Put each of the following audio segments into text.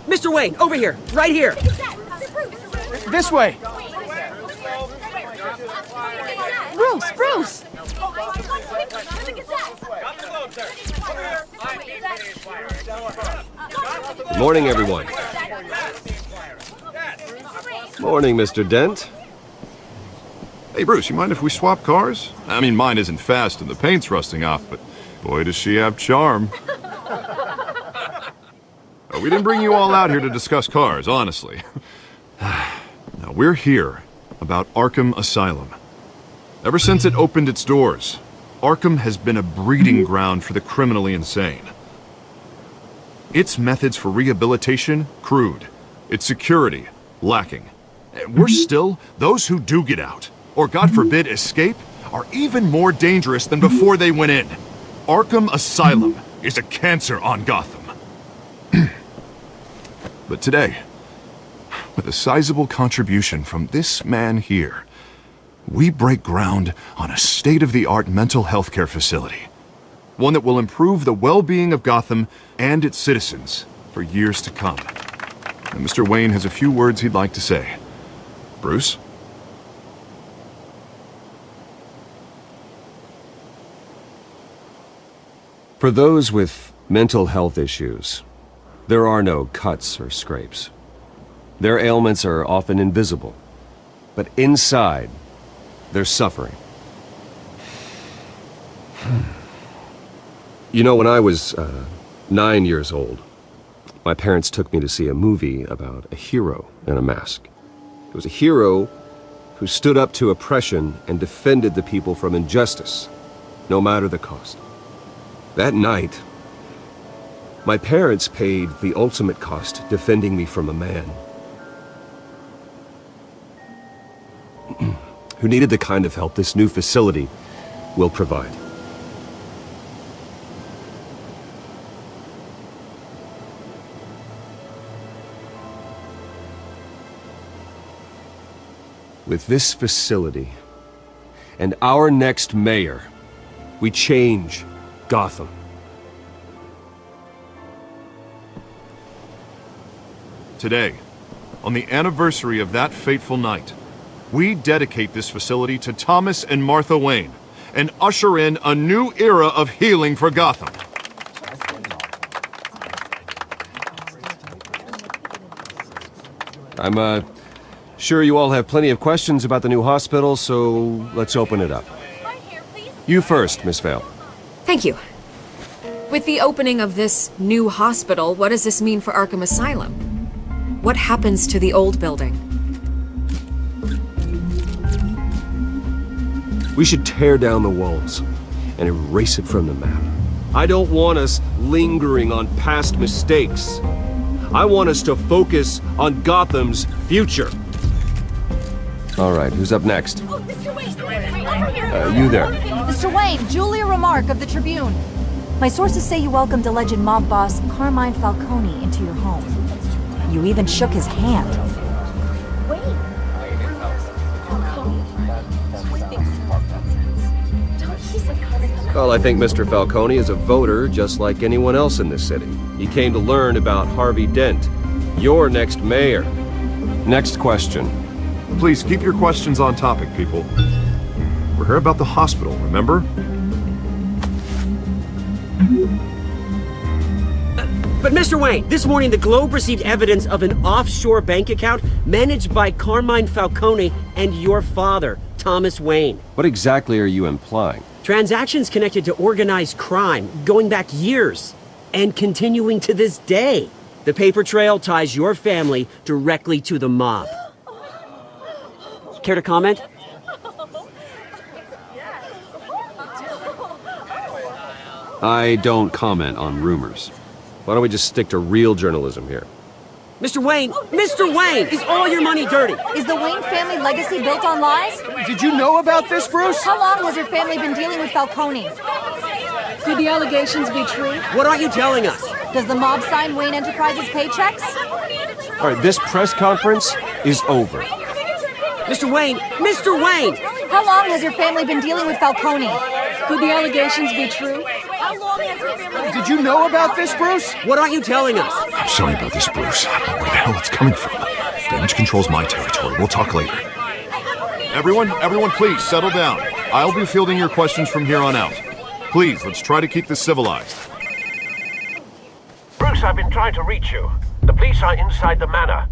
Mr. Wayne, over here, right here. This way. Bruce! Good morning, everyone. Morning, Mr. Dent. Hey, Bruce, you mind if we swap cars? I mean, mine isn't fast and the paint's rusting off, but boy, does she have charm. We didn't bring you all out here to discuss cars, honestly. Now, we're here about Arkham Asylum. Ever since it opened its doors, Arkham has been a breeding ground for the criminally insane. Its methods for rehabilitation, crude. Its security, lacking. And worse still, those who do get out, or God forbid escape, are even more dangerous than before they went in. Arkham Asylum is a cancer on Gotham. But today, with a sizable contribution from this man here, we break ground on a state-of-the-art mental health care facility. One that will improve the well-being of Gotham and its citizens for years to come. And Mr. Wayne has a few words he'd like to say. Bruce? For those with mental health issues, there are no cuts or scrapes. Their ailments are often invisible, but inside, they're suffering. You know, when I was 9 years old, my parents took me to see a movie about a hero in a mask. It was a hero who stood up to oppression and defended the people from injustice, no matter the cost. That night, my parents paid the ultimate cost defending me from a man who needed the kind of help this new facility will provide. With this facility and our next mayor, we change Gotham. Today, on the anniversary of that fateful night, we dedicate this facility to Thomas and Martha Wayne and usher in a new era of healing for Gotham. I'm sure you all have plenty of questions about the new hospital, so let's open it up. You first, Miss Vale. Thank you. With the opening of this new hospital, what does this mean for Arkham Asylum? What happens to the old building? We should tear down the walls and erase it from the map. I don't want us lingering on past mistakes. I want us to focus on Gotham's future. All right, who's up next? Oh, Mr. Wayne! You there. Mr. Wayne, Julia Remark of the Tribune. My sources say you welcomed alleged mob boss Carmine Falcone into your home. You even shook his hand. Well, I think Mr. Falcone is a voter just like anyone else in this city. He came to learn about Harvey Dent, your next mayor. Next question. Please keep your questions on topic, people. We're here about the hospital, remember? But Mr. Wayne, this morning the Globe received evidence of an offshore bank account managed by Carmine Falcone and your father, Thomas Wayne. What exactly are you implying? Transactions connected to organized crime going back years and continuing to this day. The paper trail ties your family directly to the mob. Care to comment? I don't comment on rumors. Why don't we just stick to real journalism here? Mr. Wayne! Mr. Wayne! Is all your money dirty? Is the Wayne family legacy built on lies? Did you know about this, Bruce? How long has your family been dealing with Falcone? Could the allegations be true? What aren't you telling us? Does the mob sign Wayne Enterprises paychecks? All right, this press conference is over. Mr. Wayne! Mr. Wayne! How long has your family been dealing with Falcone? Could the allegations be true? How long has your family... Did you know about this, Bruce? What aren't you telling us? I'm sorry about this, Bruce. I don't know where the hell it's coming from. Damage control's my territory. We'll talk later. Everyone, please settle down. I'll be fielding your questions from here on out. Please, let's try to keep this civilized. Bruce, I've been trying to reach you. The police are inside the manor.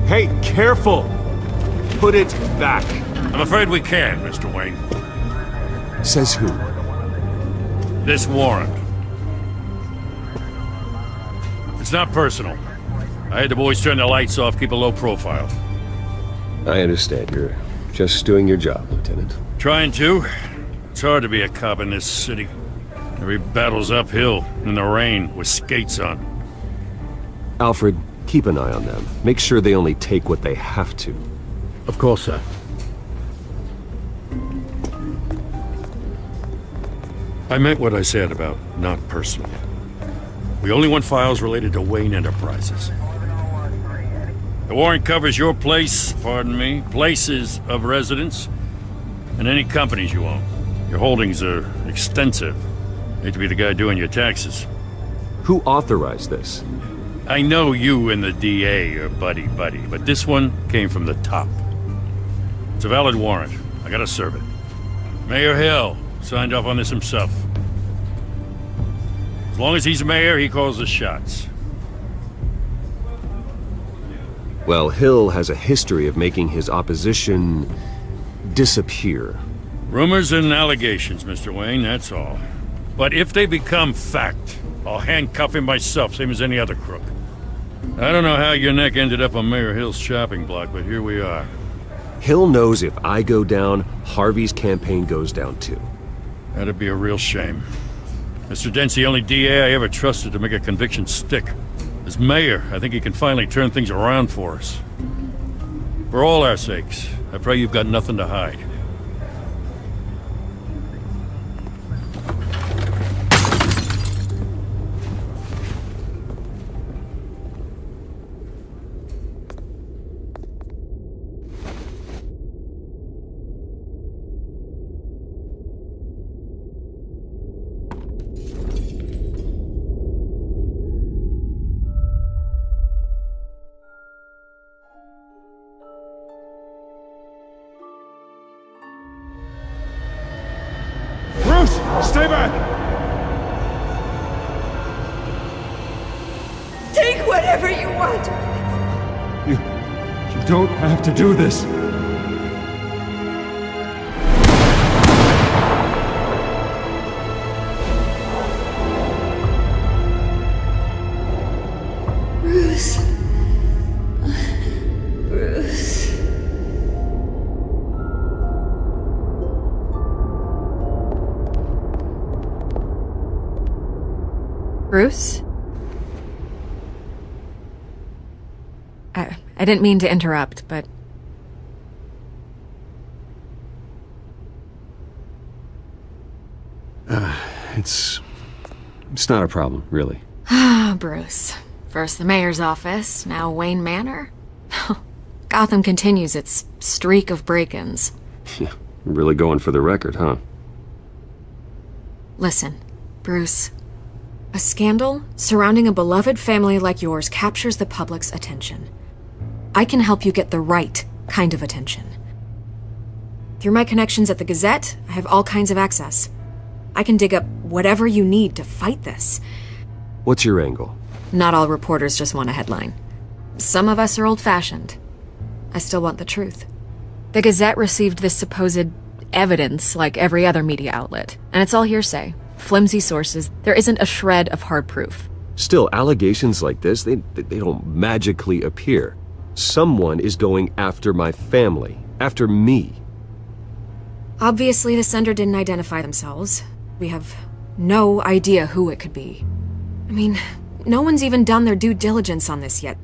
Hey, careful! Put it back. I'm afraid we can't, Mr. Wayne. Says who? This warrant. It's not personal. I had the boys turn the lights off, keep a low profile. I understand. You're just doing your job, Lieutenant. Trying to. It's hard to be a cop in this city. Every battle's uphill, in the rain, with skates on. Alfred, keep an eye on them. Make sure they only take what they have to. Of course, sir. I meant what I said about not personal. We only want files related to Wayne Enterprises. The warrant covers your place, pardon me, places of residence, and any companies you own. Your holdings are extensive. Hate to be the guy doing your taxes. Who authorized this? I know you and the DA are buddy-buddy, but this one came from the top. It's a valid warrant. I gotta serve it. Mayor Hill signed off on this himself. As long as he's mayor, he calls the shots. Well, Hill has a history of making his opposition disappear. Rumors and allegations, Mr. Wayne, that's all. But if they become fact, I'll handcuff him myself, same as any other crook. I don't know how your neck ended up on Mayor Hill's shopping block, but here we are. Hill knows if I go down, Harvey's campaign goes down too. That'd be a real shame. Mr. Dent's the only DA I ever trusted to make a conviction stick. As mayor, I think he can finally turn things around for us. For all our sakes, I pray you've got nothing to hide. Stay back! Take whatever you want! You don't have to do this. Bruce. Bruce. Bruce? I didn't mean to interrupt, but... It's not a problem, really. Ah, Bruce. First the mayor's office, now Wayne Manor. Gotham continues its streak of break-ins. Yeah, really going for the record, huh? Listen, Bruce. A scandal surrounding a beloved family like yours captures the public's attention. I can help you get the right kind of attention. Through my connections at the Gazette, I have all kinds of access. I can dig up whatever you need to fight this. What's your angle? Not all reporters just want a headline. Some of us are old-fashioned. I still want the truth. The Gazette received this supposed evidence like every other media outlet, and it's all hearsay. Flimsy sources. There isn't a shred of hard proof. Still, allegations like this, they don't magically appear. Someone is going after my family, after me. Obviously, the sender didn't identify themselves. We have no idea who it could be. I mean, no one's even done their due diligence on this yet.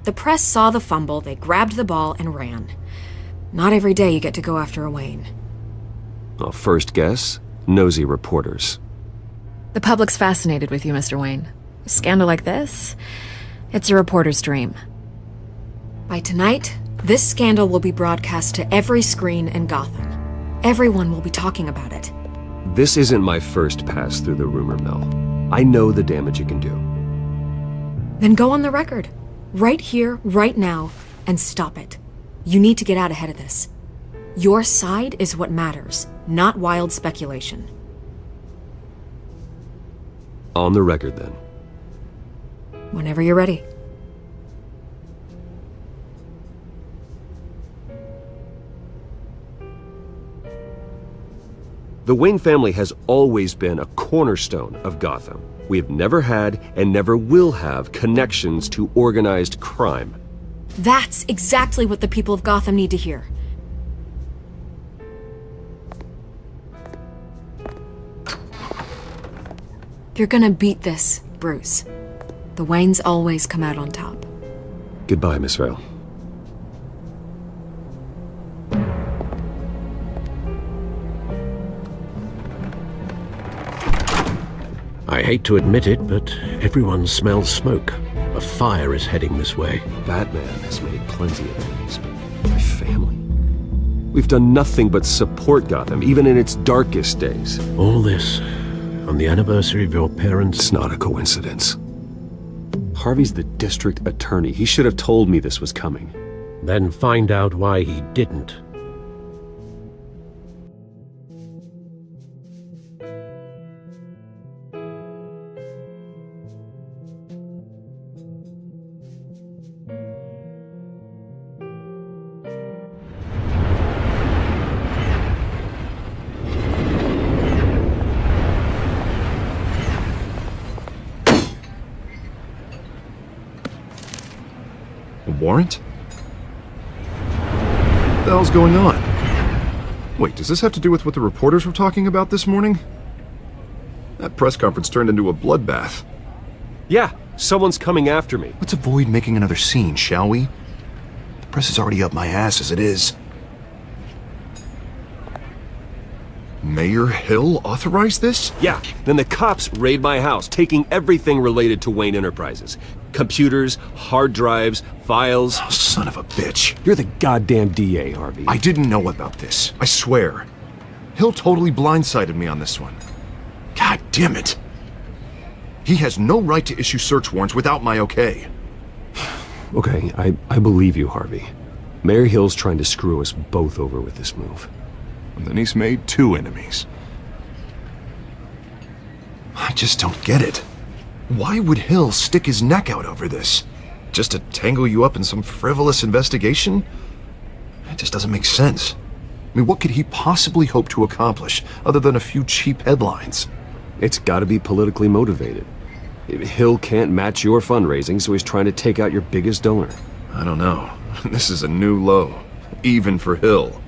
The press saw the fumble, they grabbed the ball and ran. Not every day you get to go after a Wayne. Well, first guess, nosy reporters. The public's fascinated with you, Mr. Wayne. A scandal like this, it's a reporter's dream. By tonight, this scandal will be broadcast to every screen in Gotham. Everyone will be talking about it. This isn't my first pass through the rumor mill. I know the damage it can do. Then go on the record. Right here, right now, and stop it. You need to get out ahead of this. Your side is what matters, not wild speculation. On the record, then. Whenever you're ready. The Wayne family has always been a cornerstone of Gotham. We have never had and never will have connections to organized crime. That's exactly what the people of Gotham need to hear. You're gonna beat this, Bruce. The Waynes always come out on top. Goodbye, Miss Vale. I hate to admit it, but everyone smells smoke. A fire is heading this way. Batman has made plenty of enemies, but my family? We've done nothing but support Gotham, even in its darkest days. All this on the anniversary of your parents'... It's not a coincidence. Harvey's the district attorney. He should have told me this was coming. Then find out why he didn't. Warrant? What the hell's going on? Wait, does this have to do with what the reporters were talking about this morning? That press conference turned into a bloodbath. Yeah, someone's coming after me. Let's avoid making another scene, shall we? The press is already up my ass as it is. Mayor Hill authorized this? Yeah, then the cops raid my house, taking everything related to Wayne Enterprises. Computers, hard drives, files. Oh, son of a bitch. You're the goddamn DA, Harvey. I didn't know about this. I swear. Hill totally blindsided me on this one. God damn it. He has no right to issue search warrants without my okay. Okay, I believe you, Harvey. Mayor Hill's trying to screw us both over with this move. And then he's made two enemies. I just don't get it. Why would Hill stick his neck out over this? Just to tangle you up in some frivolous investigation? It just doesn't make sense. I mean, what could he possibly hope to accomplish other than a few cheap headlines? It's gotta be politically motivated. Hill can't match your fundraising, so he's trying to take out your biggest donor. I don't know. This is a new low, even for Hill.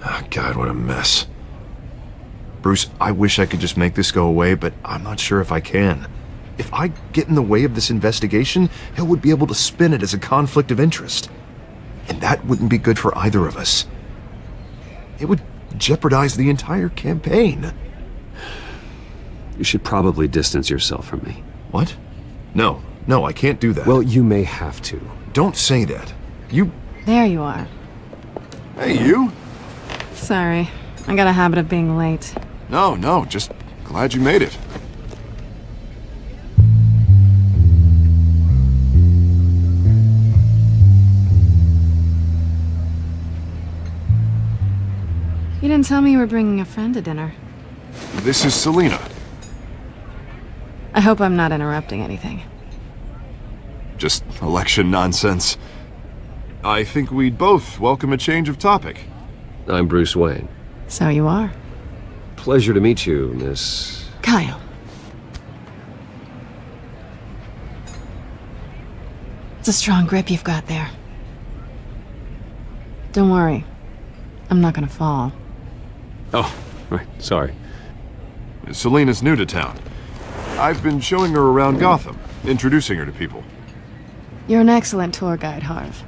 Oh, God, what a mess. Bruce, I wish I could just make this go away, but I'm not sure if I can. If I get in the way of this investigation, Hill would be able to spin it as a conflict of interest. And that wouldn't be good for either of us. It would jeopardize the entire campaign. You should probably distance yourself from me. What? No, I can't do that. Well, you may have to. Don't say that. You... There you are. Hey, you? Sorry, I got a habit of being late. No, just glad you made it. You didn't tell me you were bringing a friend to dinner. This is Selena. I hope I'm not interrupting anything. Just election nonsense. I think we'd both welcome a change of topic. I'm Bruce Wayne. So you are. Pleasure to meet you, Miss... Kyle. It's a strong grip you've got there. Don't worry. I'm not gonna fall. Oh, right, sorry. Selena's new to town. I've been showing her around Gotham, introducing her to people. You're an excellent tour guide, Harv.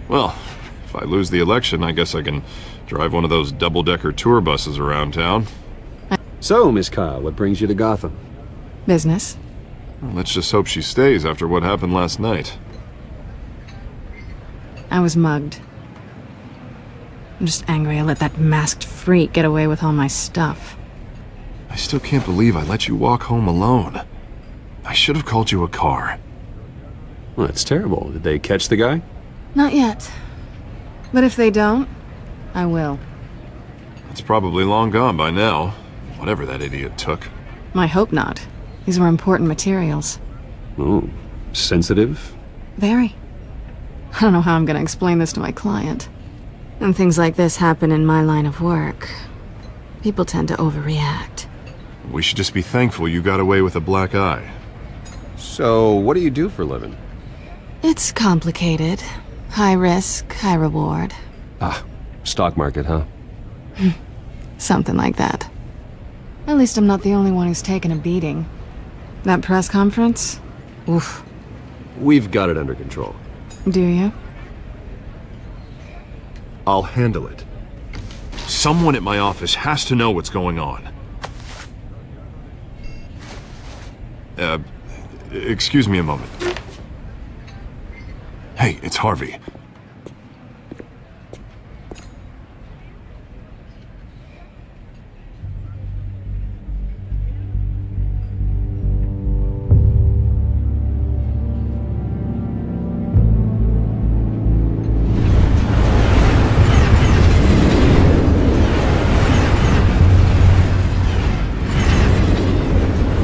Well, if I lose the election, I guess I can drive one of those double-decker tour buses around town. So, Miss Kyle, what brings you to Gotham? Business. Well, let's just hope she stays after what happened last night. I was mugged. I'm just angry I let that masked freak get away with all my stuff. I still can't believe I let you walk home alone. I should have called you a car. Well, that's terrible. Did they catch the guy? Not yet. But if they don't, I will. It's probably long gone by now, whatever that idiot took. I hope not. These were important materials. Ooh, sensitive? Very. I don't know how I'm gonna explain this to my client. When things like this happen in my line of work, people tend to overreact. We should just be thankful you got away with a black eye. So, what do you do for a living? It's complicated. High risk, high reward. Ah, stock market, huh? Something like that. At least I'm not the only one who's taken a beating. That press conference? Oof. We've got it under control. Do you? I'll handle it. Someone at my office has to know what's going on. Excuse me a moment. Hey, it's Harvey.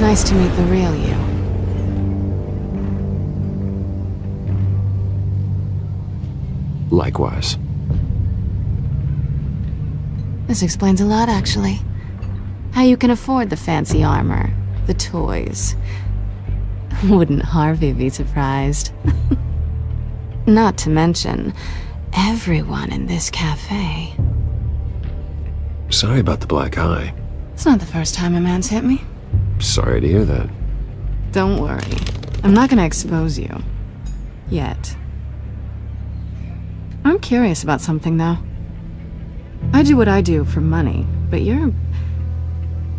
Nice to meet the real you. Likewise. This explains a lot, actually. How you can afford the fancy armor, the toys. Wouldn't Harvey be surprised? Not to mention, everyone in this cafe. Sorry about the black eye. It's not the first time a man's hit me. Sorry to hear that. Don't worry. I'm not gonna expose you. Yet. I'm curious about something, though. I do what I do for money, but you're...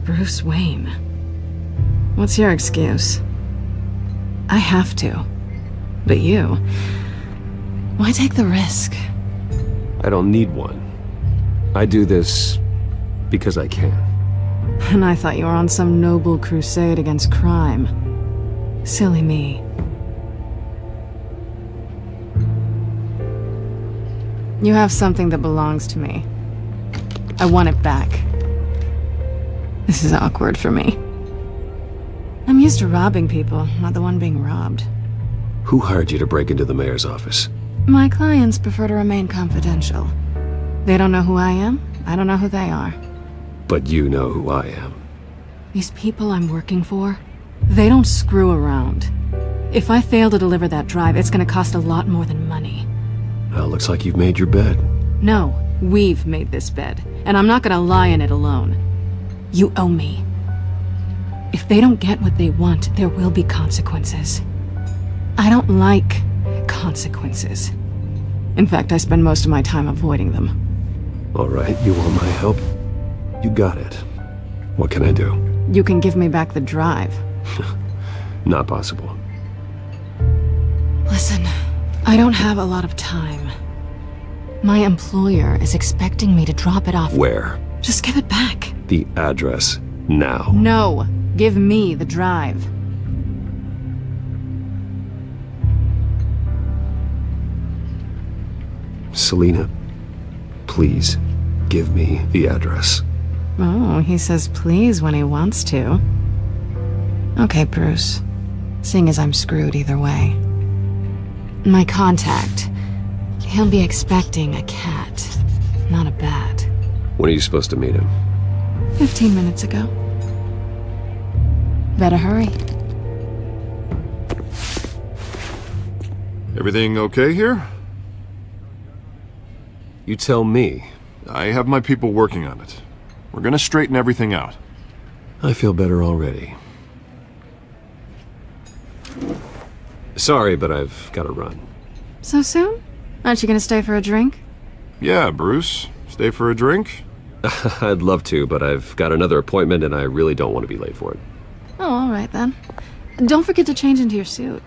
Bruce Wayne. What's your excuse? I have to. But you... Why take the risk? I don't need one. I do this because I can. And I thought you were on some noble crusade against crime. Silly me. You have something that belongs to me. I want it back. This is awkward for me. I'm used to robbing people, not the one being robbed. Who hired you to break into the mayor's office? My clients prefer to remain confidential. They don't know who I am, I don't know who they are. But you know who I am. These people I'm working for, they don't screw around. If I fail to deliver that drive, it's gonna cost a lot more than money. Well, looks like you've made your bed. No, we've made this bed, and I'm not gonna lie in it alone. You owe me. If they don't get what they want, there will be consequences. I don't like consequences. In fact, I spend most of my time avoiding them. All right, you want my help? You got it. What can I do? You can give me back the drive. Not possible. Listen, I don't have a lot of time. My employer is expecting me to drop it off. Where? Just give it back. The address, now. No, give me the drive. Selena, please, give me the address. Oh, he says please when he wants to. Okay, Bruce. Seeing as I'm screwed either way. My contact. He'll be expecting a cat, not a bat. When are you supposed to meet him? 15 minutes ago. Better hurry. Everything okay here? You tell me. I have my people working on it. We're gonna straighten everything out. I feel better already. Sorry, but I've got to run. So soon? Aren't you gonna stay for a drink? Yeah, Bruce. Stay for a drink? I'd love to, but I've got another appointment and I really don't want to be late for it. Oh, all right then. Don't forget to change into your suit.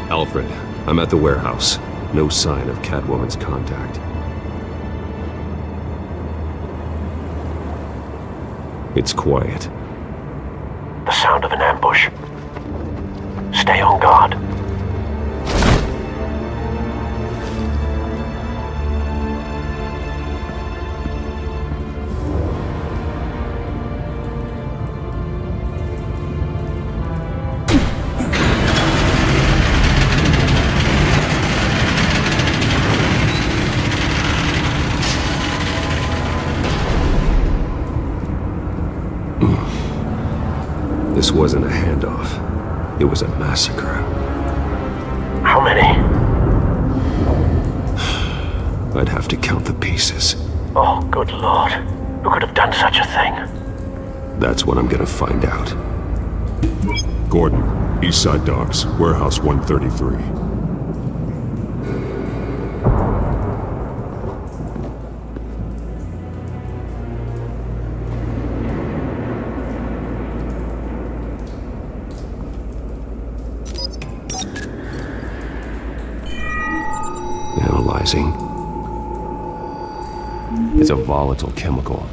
Alfred, I'm at the warehouse. No sign of Catwoman's contact. It's quiet. The sound of an ambush. Stay on guard. This wasn't a handoff. It was a massacre. How many? I'd have to count the pieces. Oh, good lord. Who could have done such a thing? That's what I'm gonna find out. Gordon, Eastside Docks, Warehouse 133. Analyzing. It's a volatile chemical.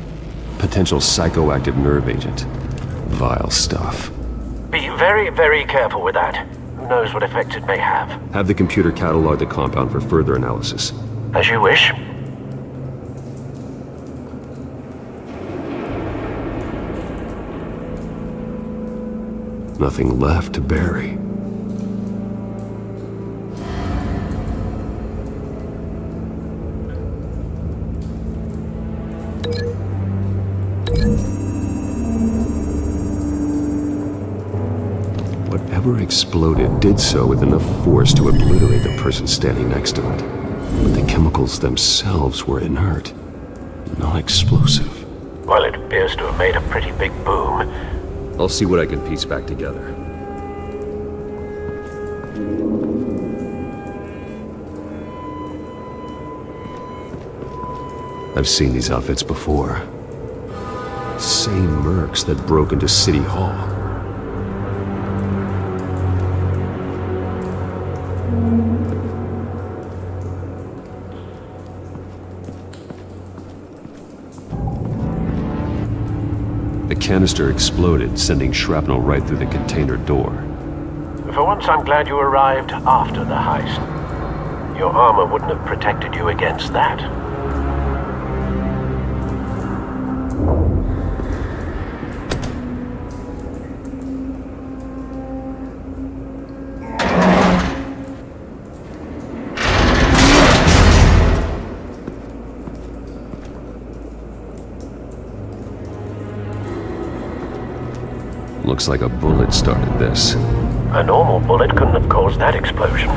Potential psychoactive nerve agent. Vile stuff. Be very, very careful with that. Who knows what effects it may have. Have the computer catalog the compound for further analysis. As you wish. Nothing left to bury. Whatever exploded did so with enough force to obliterate the person standing next to it. But the chemicals themselves were inert, non-explosive. Well, it appears to have made a pretty big boom. I'll see what I can piece back together. I've seen these outfits before. Same mercs that broke into City Hall. The canister exploded, sending shrapnel right through the container door. For once, I'm glad you arrived after the heist. Your armor wouldn't have protected you against that. Looks like a bullet started this. A normal bullet couldn't have caused that explosion.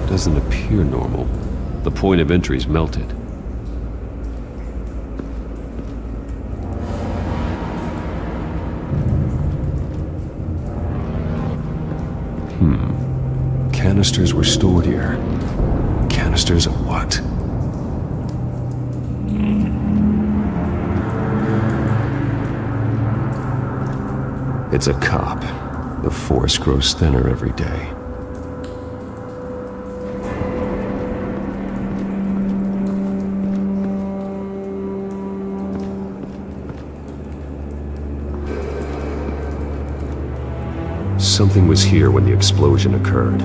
Doesn't appear normal. The point of entry's melted. Canisters were stored here. Canisters of what? It's a cop. The force grows thinner every day. Something was here when the explosion occurred.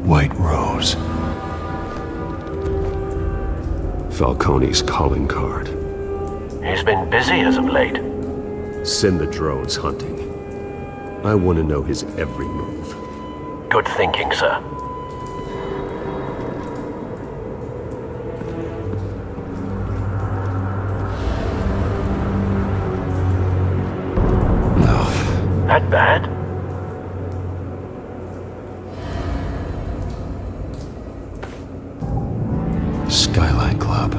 White Rose. Falcone's calling card. He's been busy as of late. Send the drones hunting. I want to know his every move. Good thinking, sir. That bad? Skyline Club.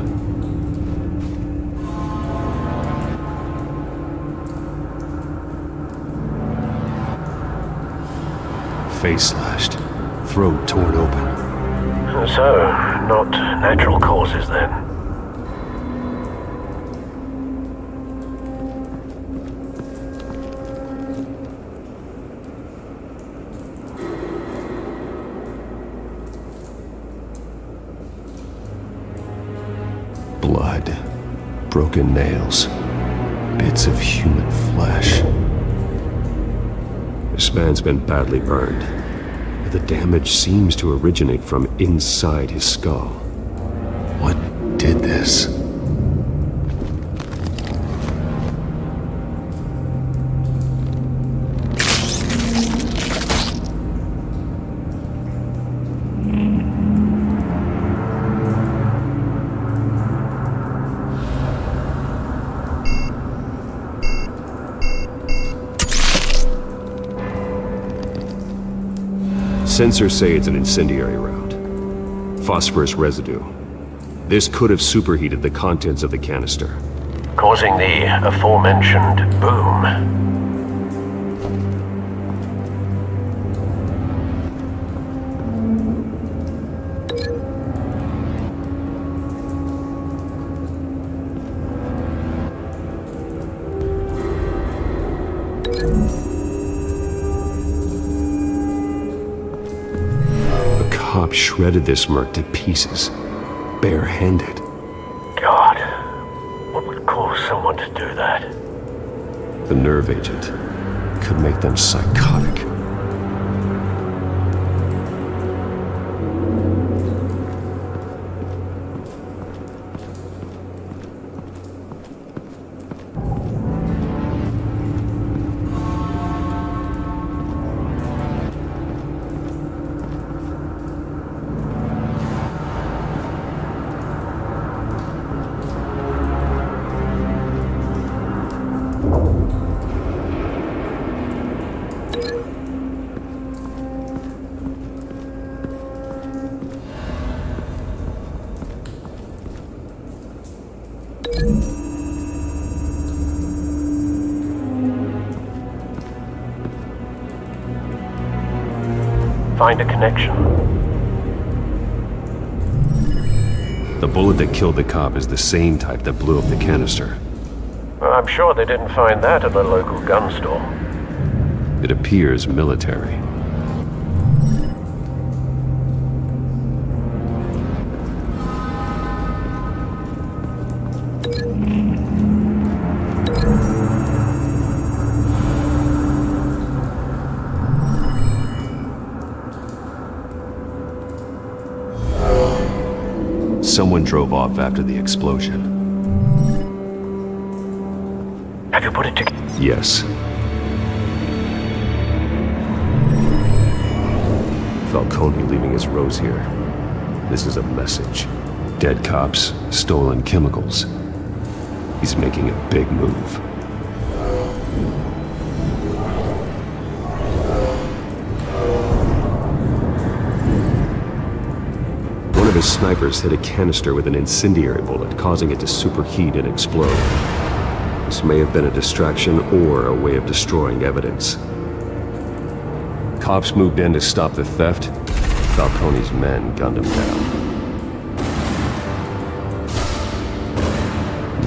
Face slashed. Throat torn open. So, not natural causes then. Blood, broken nails, bits of human flesh. This man's been badly burned, but the damage seems to originate from inside his skull. What did this? Sensors say it's an incendiary round. Phosphorus residue. This could have superheated the contents of the canister, Causing the aforementioned boom. Cop shredded this merc to pieces, bare-handed. God, what would cause someone to do that? The nerve agent could make them psychotic. Find a connection. The bullet that killed the cop is the same type that blew up the canister. Well, I'm sure they didn't find that at the local gun store. It appears military. Someone drove off after the explosion. Have you put it together? Yes. Falcone leaving his rose here. This is a message. Dead cops, stolen chemicals. He's making a big move. One of his snipers hit a canister with an incendiary bullet, causing it to superheat and explode. This may have been a distraction or a way of destroying evidence. Cops moved in to stop the theft. Falcone's men gunned him down.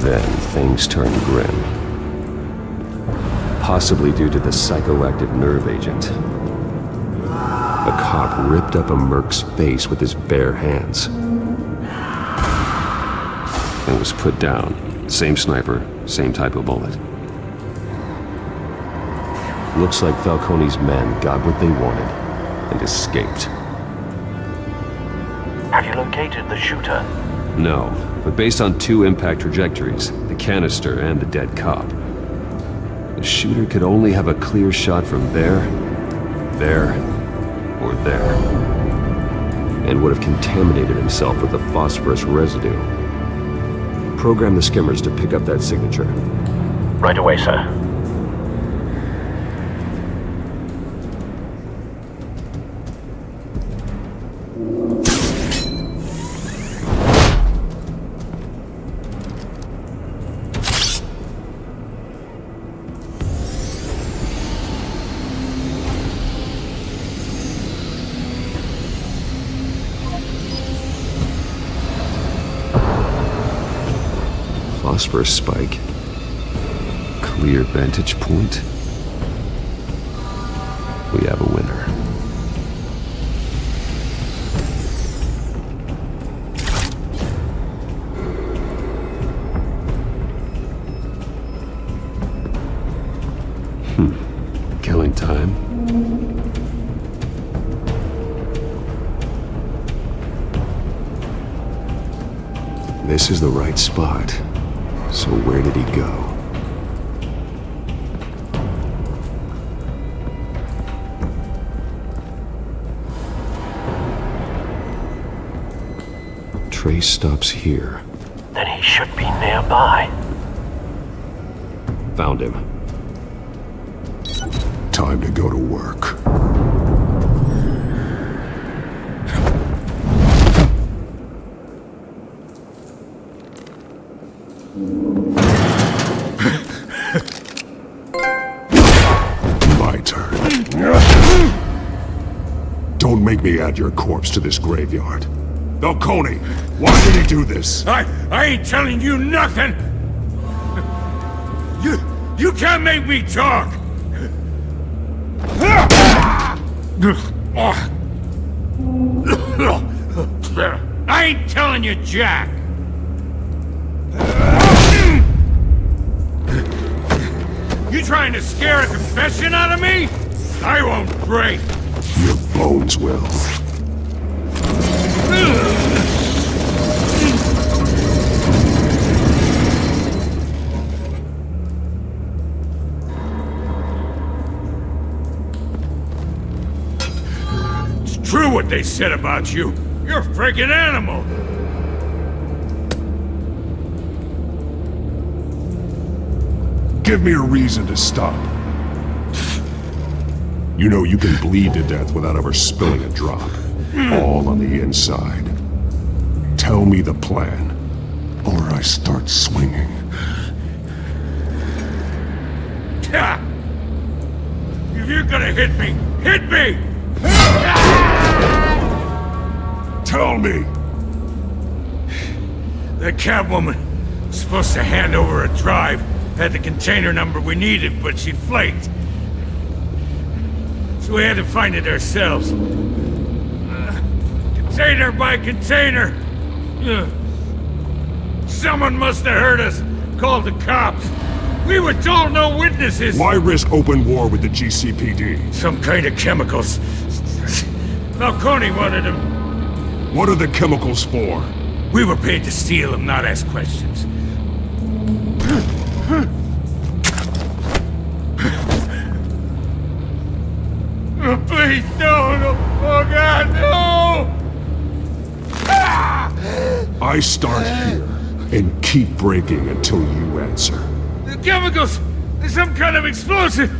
Then things turned grim. Possibly due to the psychoactive nerve agent. A cop ripped up a merc's face with his bare hands. And was put down. Same sniper, same type of bullet. Looks like Falcone's men got what they wanted and escaped. Have you located the shooter? No, but based on 2 impact trajectories, the canister and the dead cop, the shooter could only have a clear shot from there, or there, and would have contaminated himself with the phosphorus residue. Program the skimmers to pick up that signature. Right away, sir. Phosphorus spike. Clear vantage point. We have a winner. Killing time. This is the right spot. So where did he go? Trace stops here. Then he should be nearby. Found him. Time to go to work. My turn. Don't make me add your corpse to this graveyard. Falcone, why did he do this? I ain't telling you nothing! You can't make me talk! I ain't telling you jack! You trying to scare a confession out of me? I won't break! Your bones will. It's true what they said about you. You're a freaking animal! Give me a reason to stop. You know you can bleed to death without ever spilling a drop. All on the inside. Tell me the plan, or I start swinging. If you're gonna hit me, hit me! Tell me! The Catwoman was supposed to hand over a drive, had the container number we needed, but she flaked. So we had to find it ourselves. Container by container! Someone must have heard us, called the cops. We were told no witnesses! Why risk open war with the GCPD? Some kind of chemicals. Falcone wanted them. What are the chemicals for? We were paid to steal them, not ask questions. Oh, please, no! Oh, God, no! I start here and keep breaking until you answer. The chemicals! There's some kind of explosive!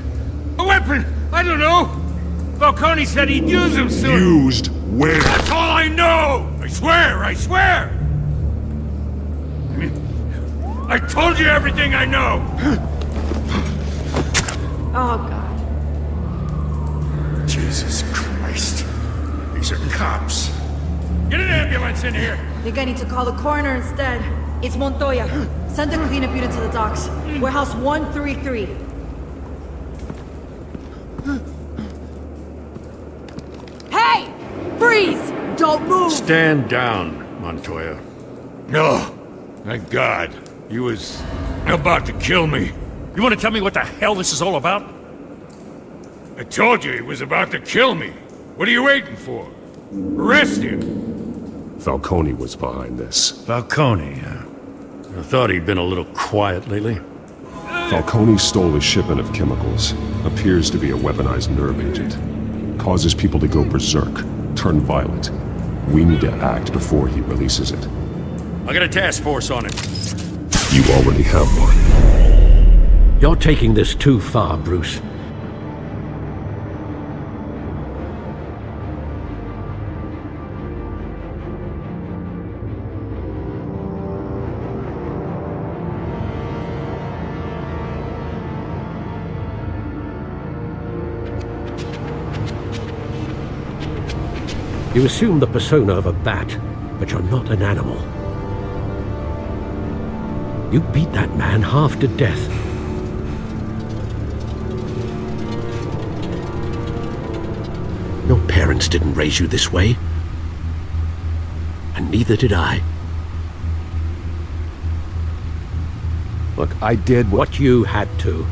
A weapon! I don't know! Falcone said he'd use them soon! Used where? That's all I know! I swear! I swear! I told you everything I know! Oh, God. Jesus Christ. These bunch of cops. Get an ambulance in here! Think I need to call the coroner instead. It's Montoya. Send the cleanup unit to the docks. Warehouse 133. Hey! Freeze! Don't move! Stand down, Montoya. No. Thank God. He was about to kill me. You want to tell me what the hell this is all about? I told you he was about to kill me. What are you waiting for? Arrest him! Falcone was behind this. Falcone, huh? I thought he'd been a little quiet lately. Falcone stole a shipment of chemicals. Appears to be a weaponized nerve agent. Causes people to go berserk, turn violent. We need to act before he releases it. I got a task force on it. You already have one. You're taking this too far, Bruce. You assume the persona of a bat, but you're not an animal. You beat that man half to death. Your parents didn't raise you this way. And neither did I. Look, I did what you had to,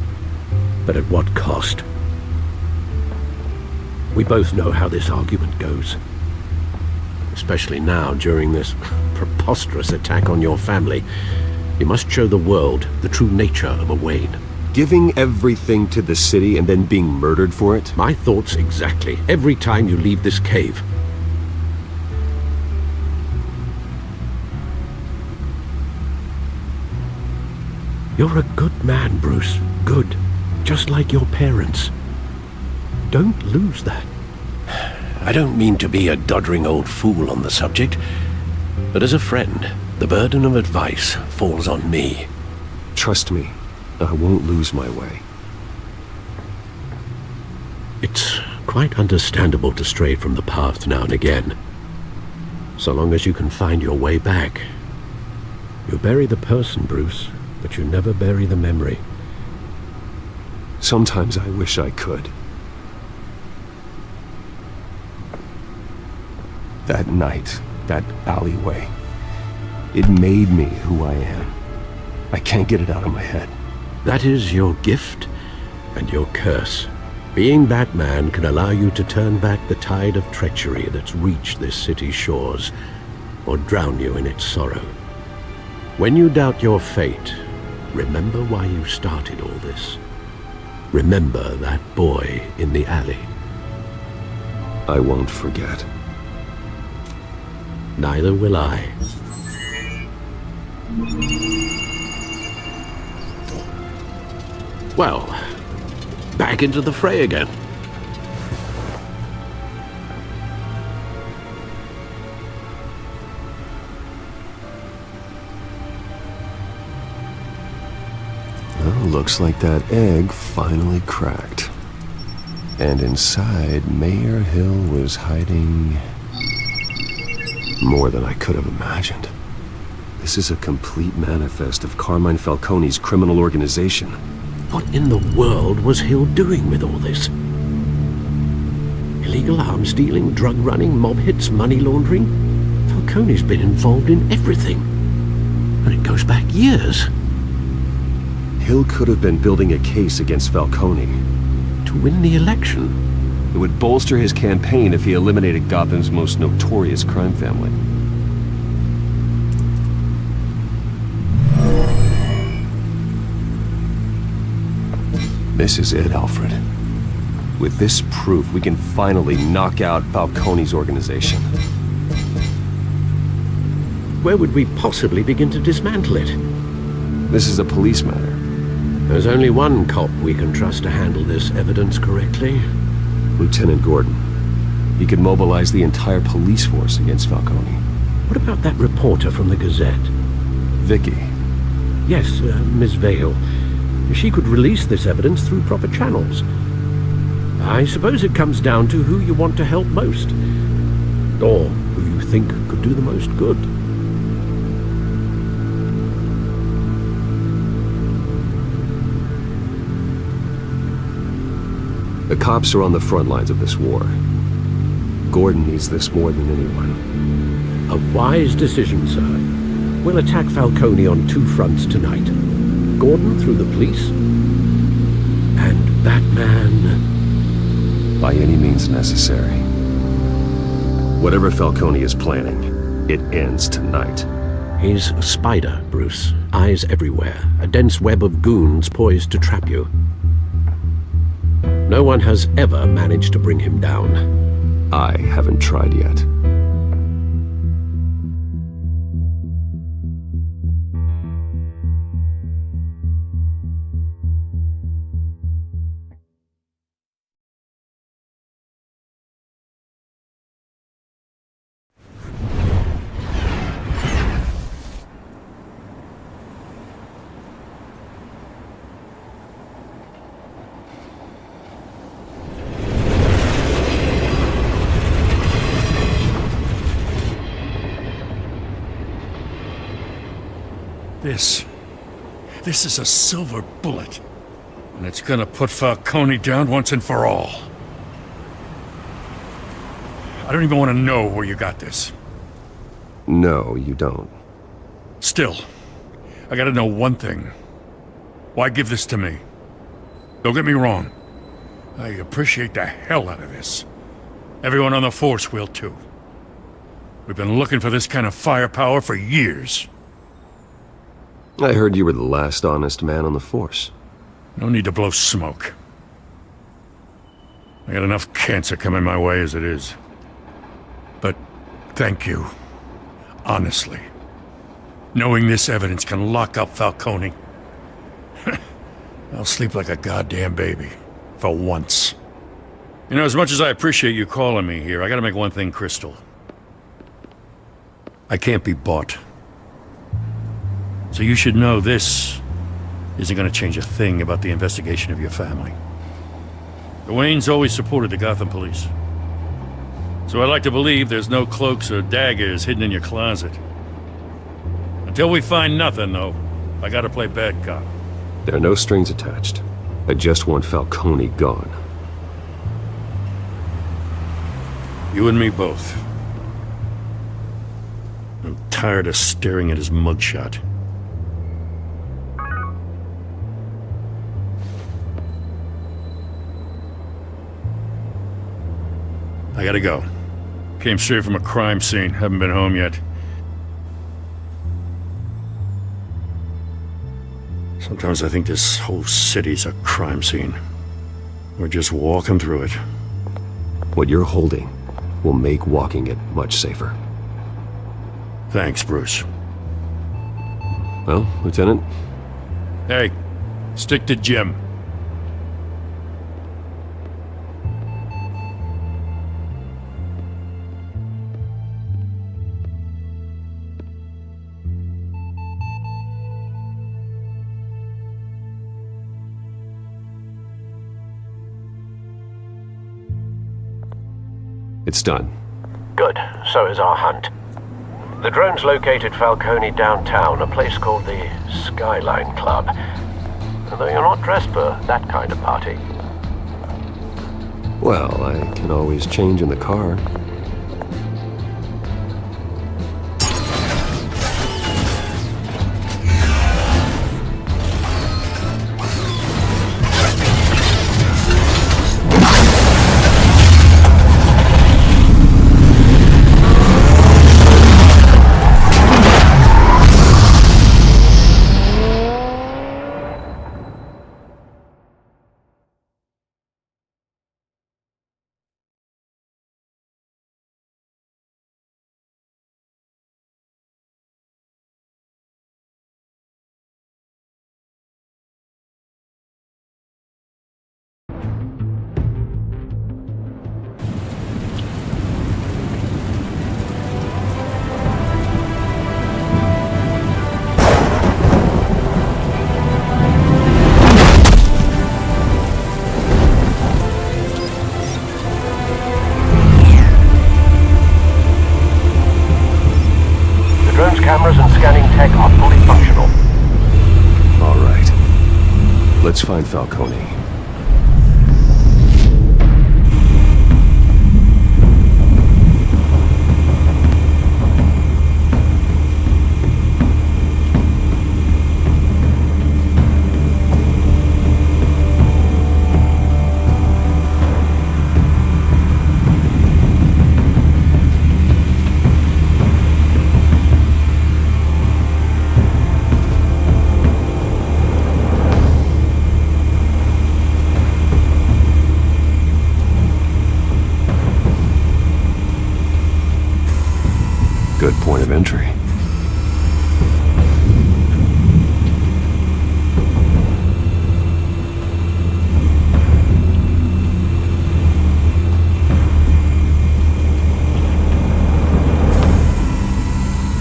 but at what cost? We both know how this argument goes. Especially now, during this preposterous attack on your family. You must show the world the true nature of a Wayne. Giving everything to the city and then being murdered for it? My thoughts exactly. Every time you leave this cave. You're a good man, Bruce. Good. Just like your parents. Don't lose that. I don't mean to be a doddering old fool on the subject, but as a friend, the burden of advice falls on me. Trust me, I won't lose my way. It's quite understandable to stray from the path now and again. So long as you can find your way back. You bury the person, Bruce, but you never bury the memory. Sometimes I wish I could. That night, that alleyway, it made me who I am. I can't get it out of my head. That is your gift and your curse. Being Batman can allow you to turn back the tide of treachery that's reached this city's shores, or drown you in its sorrow. When you doubt your fate, remember why you started all this. Remember that boy in the alley. I won't forget. Neither will I. Well, back into the fray again. Well, looks like that egg finally cracked. And inside, Mayor Hill was hiding more than I could have imagined. This is a complete manifest of Carmine Falcone's criminal organization. What in the world was Hill doing with all this? Illegal arms dealing, drug running, mob hits, money laundering? Falcone's been involved in everything. And it goes back years. Hill could have been building a case against Falcone. To win the election. It would bolster his campaign if he eliminated Gotham's most notorious crime family. This is it, Alfred. With this proof, we can finally knock out Falcone's organization. Where would we possibly begin to dismantle it? This is a police matter. There's only one cop we can trust to handle this evidence correctly. Lieutenant Gordon. He could mobilize the entire police force against Falcone. What about that reporter from the Gazette? Vicky. Yes, Miss Vale. She could release this evidence through proper channels. I suppose it comes down to who you want to help most. or who you think could do the most good. The cops are on the front lines of this war. Gordon needs this more than anyone. A wise decision, sir. We'll attack Falcone on two fronts tonight. Gordon through the police, and Batman... by any means necessary. Whatever Falcone is planning, it ends tonight. He's a spider, Bruce. Eyes everywhere. A dense web of goons poised to trap you. No one has ever managed to bring him down. I haven't tried yet. This is a silver bullet. And it's gonna put Falcone down once and for all. I don't even want to know where you got this. No, you don't. Still, I gotta know one thing. Why give this to me? Don't get me wrong. I appreciate the hell out of this. Everyone on the force will too. We've been looking for this kind of firepower for years. I heard you were the last honest man on the force. No need to blow smoke. I got enough cancer coming my way as it is. But thank you. Honestly. Knowing this evidence can lock up Falcone. I'll sleep like a goddamn baby. For once. You know, as much as I appreciate you calling me here, I gotta make one thing crystal. I can't be bought. So you should know this isn't gonna change a thing about the investigation of your family. The Waynes always supported the Gotham police. So I'd like to believe there's no cloaks or daggers hidden in your closet. Until we find nothing, though, I gotta play bad cop. There are no strings attached. I just want Falcone gone. You and me both. I'm tired of staring at his mugshot. I gotta go. Came straight from a crime scene. Haven't been home yet. Sometimes I think this whole city's a crime scene. We're just walking through it. What you're holding will make walking it much safer. Thanks, Bruce. Well, Lieutenant? Hey, stick to Jim. It's done. Good. So is our hunt. The drones located Falcone downtown, a place called the Skyline Club. Although you're not dressed for that kind of party. Well, I can always change in the car. tech are fully functional. All right. Let's find Falcone. Good point of entry.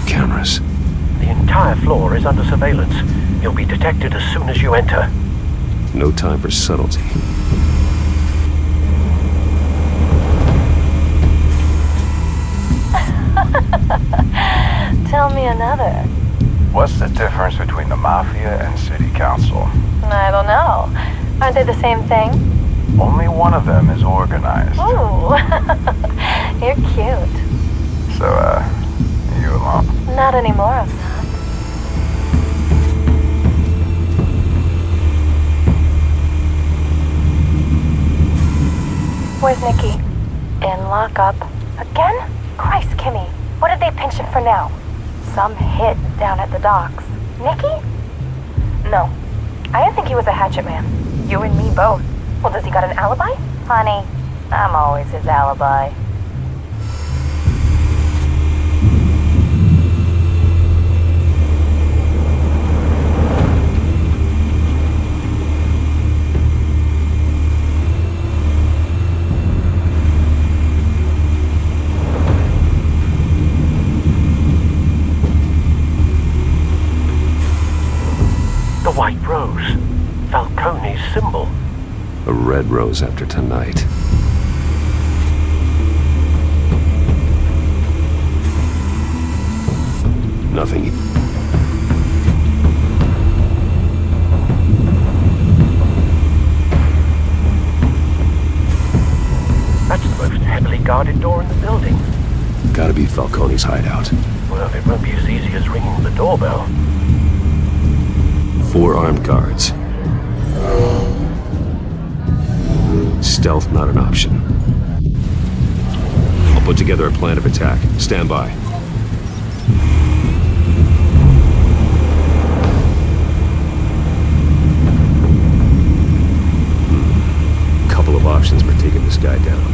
Cameras. The entire floor is under surveillance. You'll be detected as soon as you enter. No time for subtlety. Tell me another. What's the difference between the Mafia and City Council? I don't know. Aren't they the same thing? Only one of them is organized. Ooh. You're cute. So, you alone? Not anymore of that. Where's Nikki? In lockup. Again? Christ, Kimmy. What did they pinch him for now? Some hit down at the docks. Nikki? No. I didn't think he was a hatchet man. You and me both. Well, does he got an alibi? Honey, I'm always his alibi. The White Rose. Falcone's symbol. A red rose after tonight. Nothing. That's the most heavily guarded door in the building. Gotta be Falcone's hideout. Well, it won't be as easy as ringing the doorbell. 4 armed guards. Stealth not an option. I'll put together a plan of attack. Stand by. Couple of options for taking this guy down.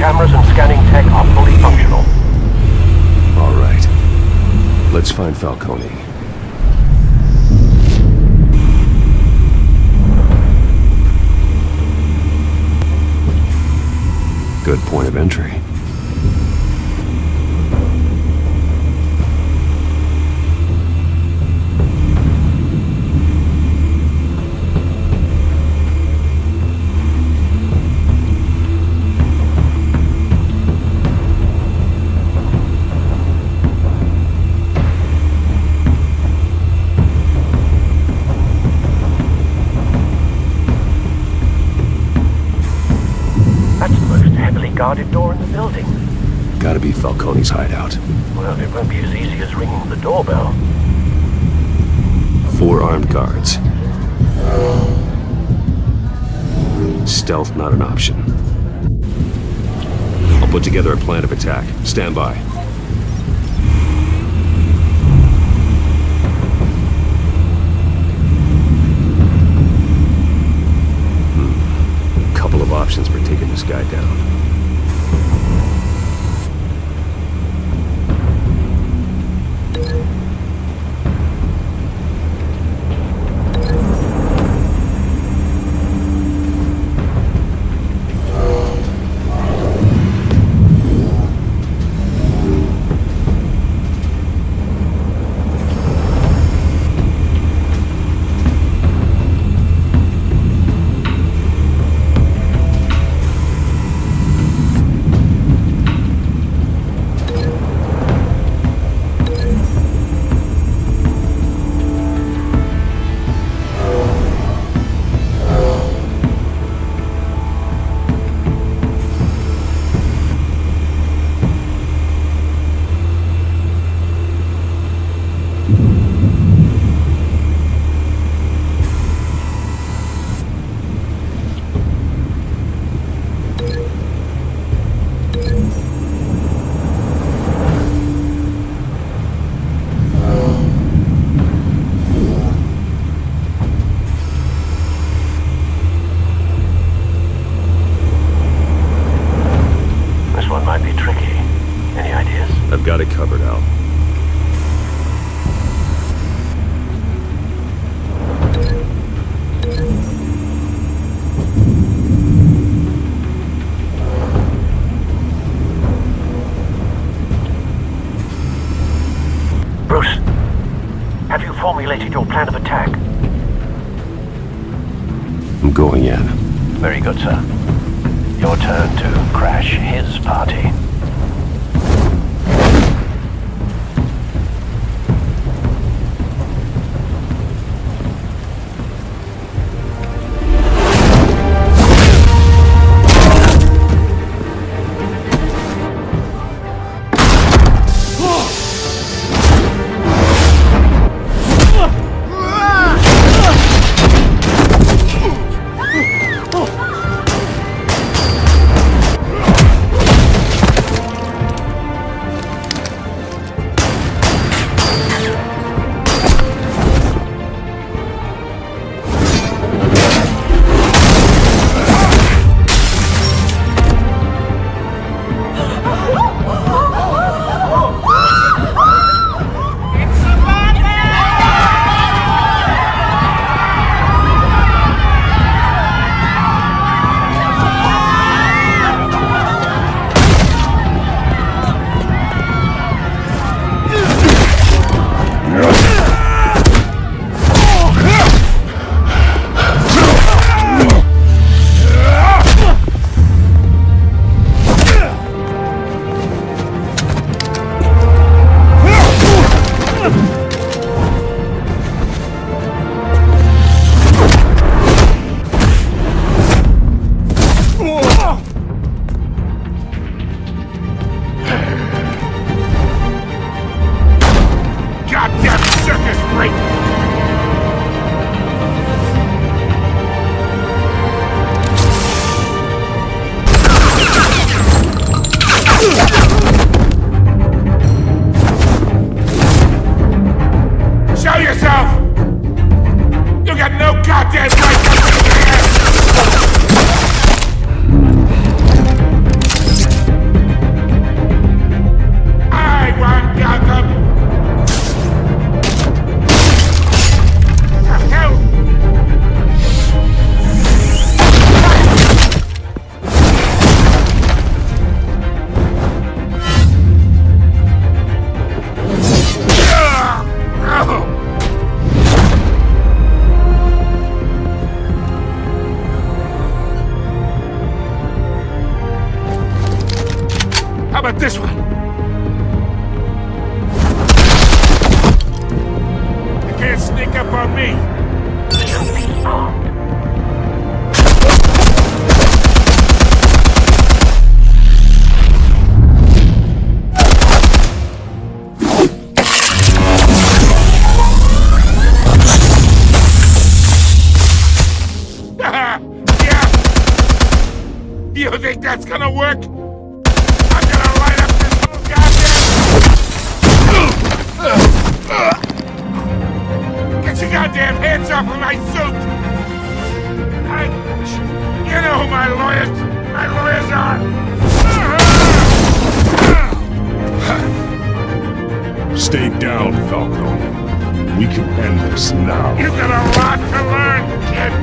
cameras and scanning tech are fully functional. All right. Let's find Falcone. Good point of entry. Guarded door in the building. Gotta be Falcone's hideout. Well, it won't be as easy as ringing the doorbell. 4 armed guards. Stealth not an option. I'll put together a plan of attack. Stand by. Couple of options for taking this guy down. Got it covered, Al. Bruce, have you formulated your plan of attack? I'm going in. Very good, sir. Your turn to crash his party. about this one? You can't sneak up on me. You think that's gonna work? I'm gonna light up this whole goddamn... Get your goddamn hands off of my suit! You know who my lawyers are! Stay down, Falco. We can end this now. You got a lot to learn, kid!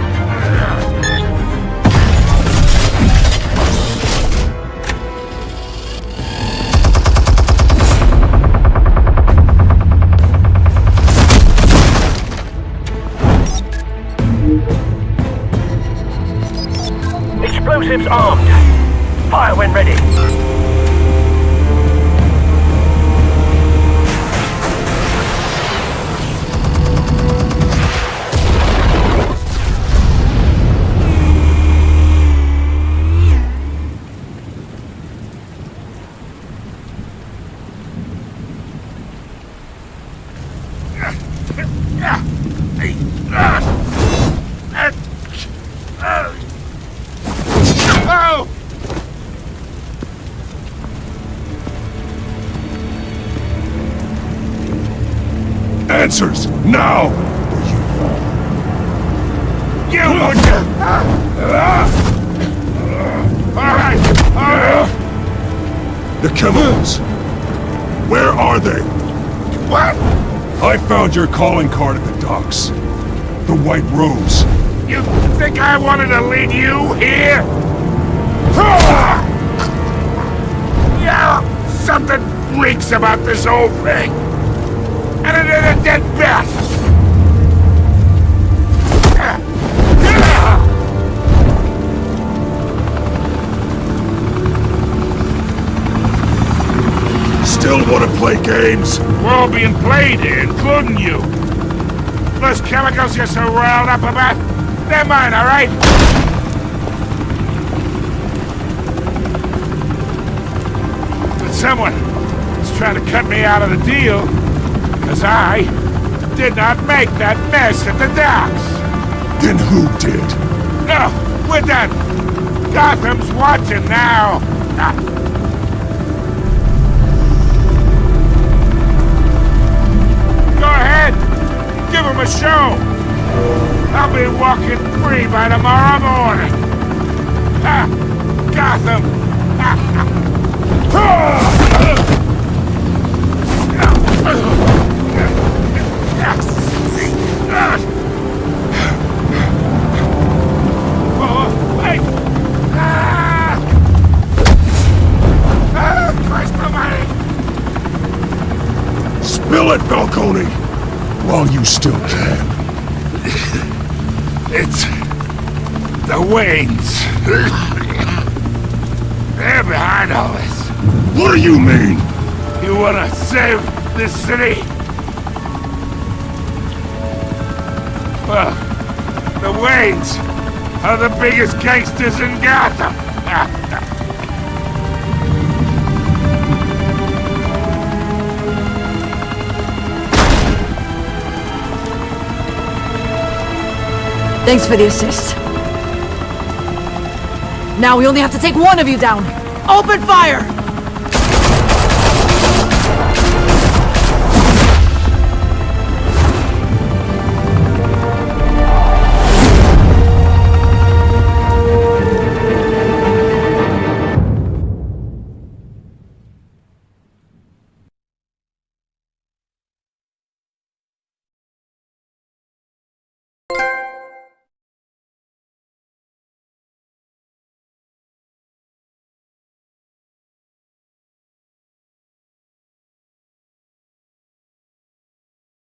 Explosives armed. Fire when ready. Answers, now! You would... Alright! The chemicals! Where are they? What? I found your calling card at the docks. The White Rose. You think I wanted to lead you here? Yeah, something reeks about this whole thing. And it is a dead bat! Still want to play games? We're all being played here, including you. Those chemicals you're so riled up about, they're mine, all right? But someone is trying to cut me out of the deal. Because I did not make that mess at the docks. Then who did? No, we're done. Gotham's watching now. Go ahead. Give him a show. I'll be walking free by tomorrow morning. Gotham. Spill it, Falcone! While you still can. It's... the Waynes. They're behind all this. What do you mean? You wanna save this city? Well, the Waynes are the biggest gangsters in Gotham. Thanks for the assist. Now we only have to take one of you down. Open fire!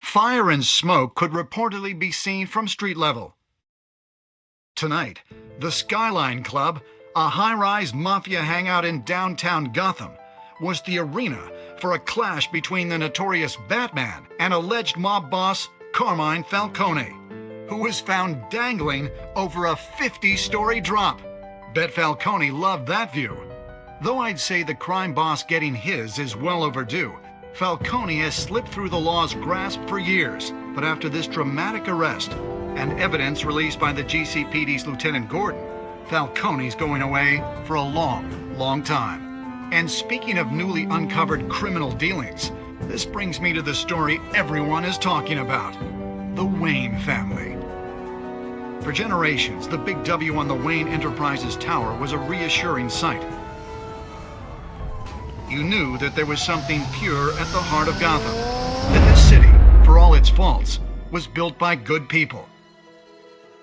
Fire and smoke could reportedly be seen from street level. Tonight, the Skyline Club, a high-rise mafia hangout in downtown Gotham, was the arena for a clash between the notorious Batman and alleged mob boss Carmine Falcone, who was found dangling over a 50-story drop. Bet Falcone loved that view. Though I'd say the crime boss getting his is well overdue, Falcone has slipped through the law's grasp for years. But after this dramatic arrest and evidence released by the GCPD's Lieutenant Gordon, Falcone's going away for a long, long time. And speaking of newly uncovered criminal dealings, this brings me to the story everyone is talking about: the Wayne family. For generations, the big W on the Wayne Enterprises tower was a reassuring sight. You knew that there was something pure at the heart of Gotham, that this city, for all its faults, was built by good people.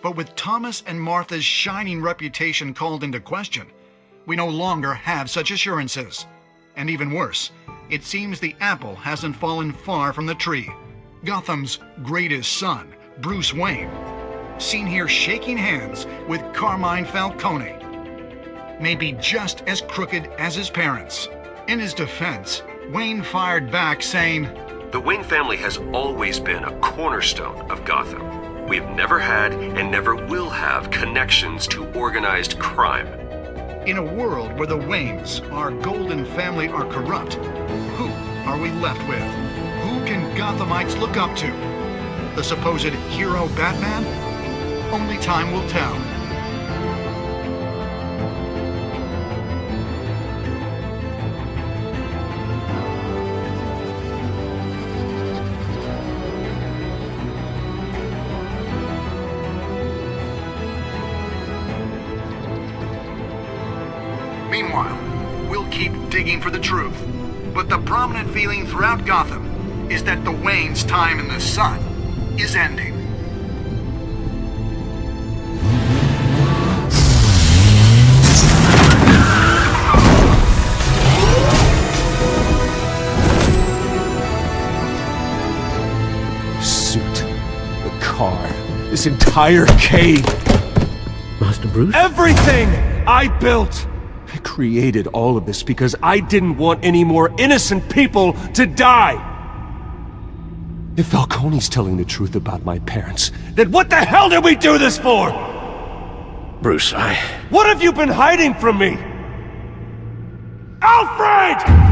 But with Thomas and Martha's shining reputation called into question, we no longer have such assurances. And even worse, it seems the apple hasn't fallen far from the tree. Gotham's greatest son, Bruce Wayne, seen here shaking hands with Carmine Falcone, may be just as crooked as his parents. In his defense, Wayne fired back saying, "The Wayne family has always been a cornerstone of Gotham. We've never had and never will have connections to organized crime." In a world where the Waynes, our golden family, are corrupt, who are we left with? Who can Gothamites look up to? The supposed hero Batman? Only time will tell. Meanwhile, we'll keep digging for the truth. But the prominent feeling throughout Gotham is that the Waynes' time in the sun is ending. Suit, the car, this entire cave. Master Bruce? Everything I built! I created all of this because I didn't want any more innocent people to die! If Falcone's telling the truth about my parents, then what the hell did we do this for? Bruce, What have you been hiding from me? Alfred!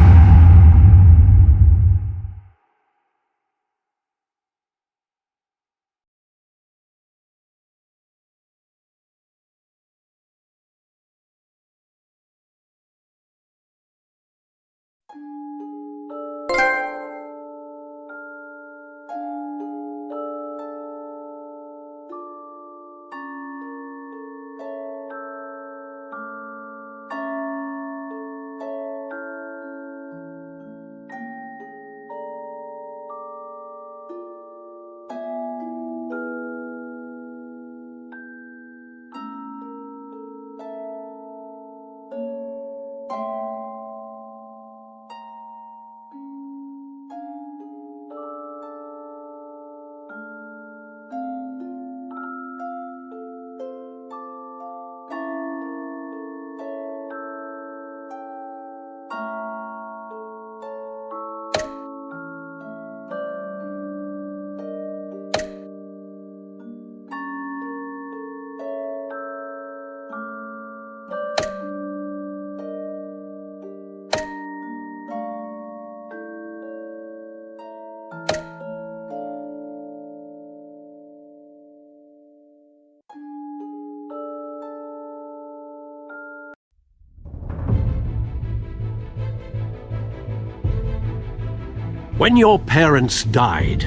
When your parents died,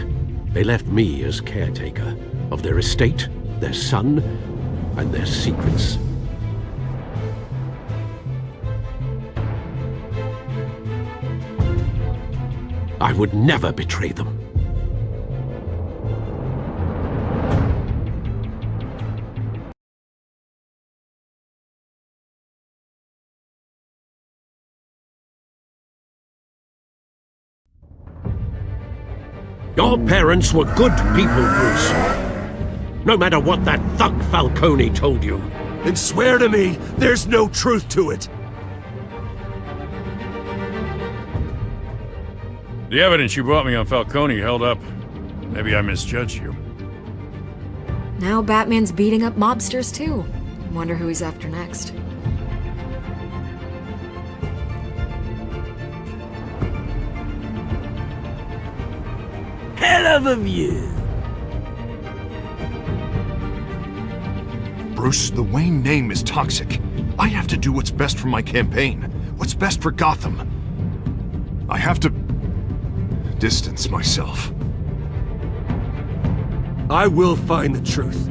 they left me as caretaker of their estate, their son, and their secrets. I would never betray them. Your parents were good people, Bruce. No matter what that thug Falcone told you. Then swear to me there's no truth to it. The evidence you brought me on Falcone held up. Maybe I misjudged you. Now Batman's beating up mobsters too. Wonder who he's after next. Hell of a view. Bruce, the Wayne name is toxic. I have to do what's best for my campaign. What's best for Gotham. I have to distance myself. I will find the truth.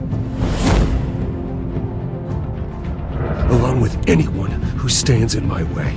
Along with anyone who stands in my way.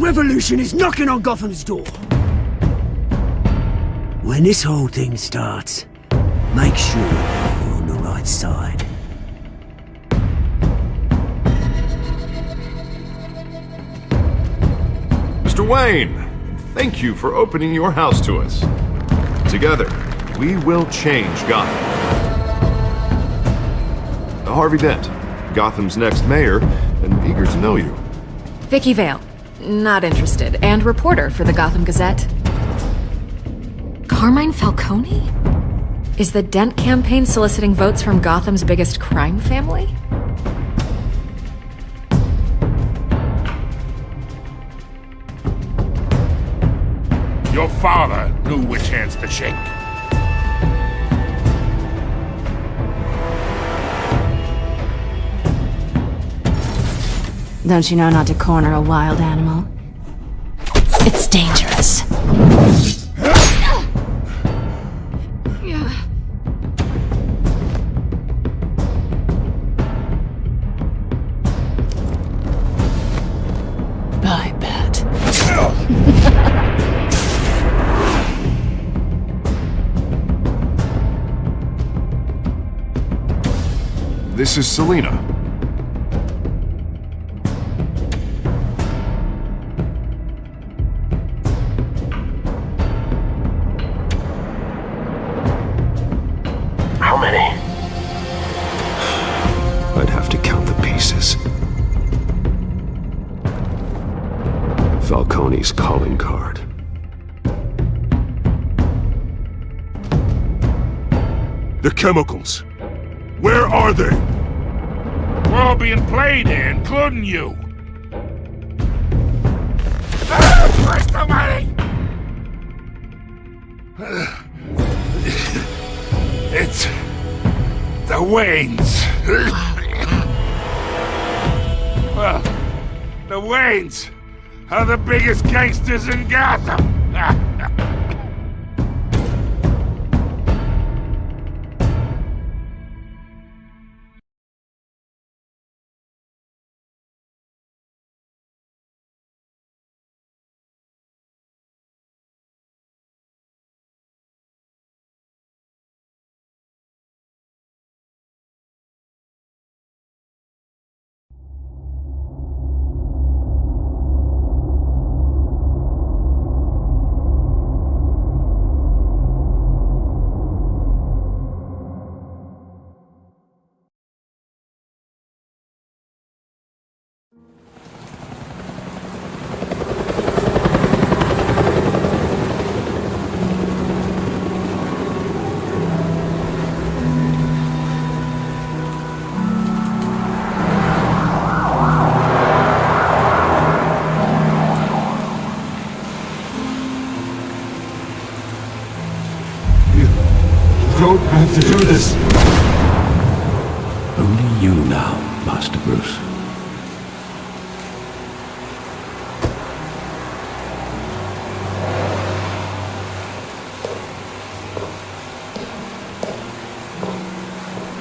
revolution is knocking on Gotham's door. When this whole thing starts, make sure you're on the right side. Mr. Wayne, thank you for opening your house to us. Together, we will change Gotham. Harvey Dent, Gotham's next mayor, and eager to know you. Vicky Vale. Not interested. And reporter for the Gotham Gazette. Carmine Falcone? Is the Dent campaign soliciting votes from Gotham's biggest crime family? Your father knew which hands to shake. Don't you know not to corner a wild animal? It's dangerous. I bet. This is Selina. How many? I'd have to count the pieces. Falcone's calling card. The chemicals. Where are they? We're all being played here, including you. Christ almighty! It's the Waynes. Well, the Waynes are the biggest gangsters in Gotham. Don't have to do this. Only you now, Master Bruce.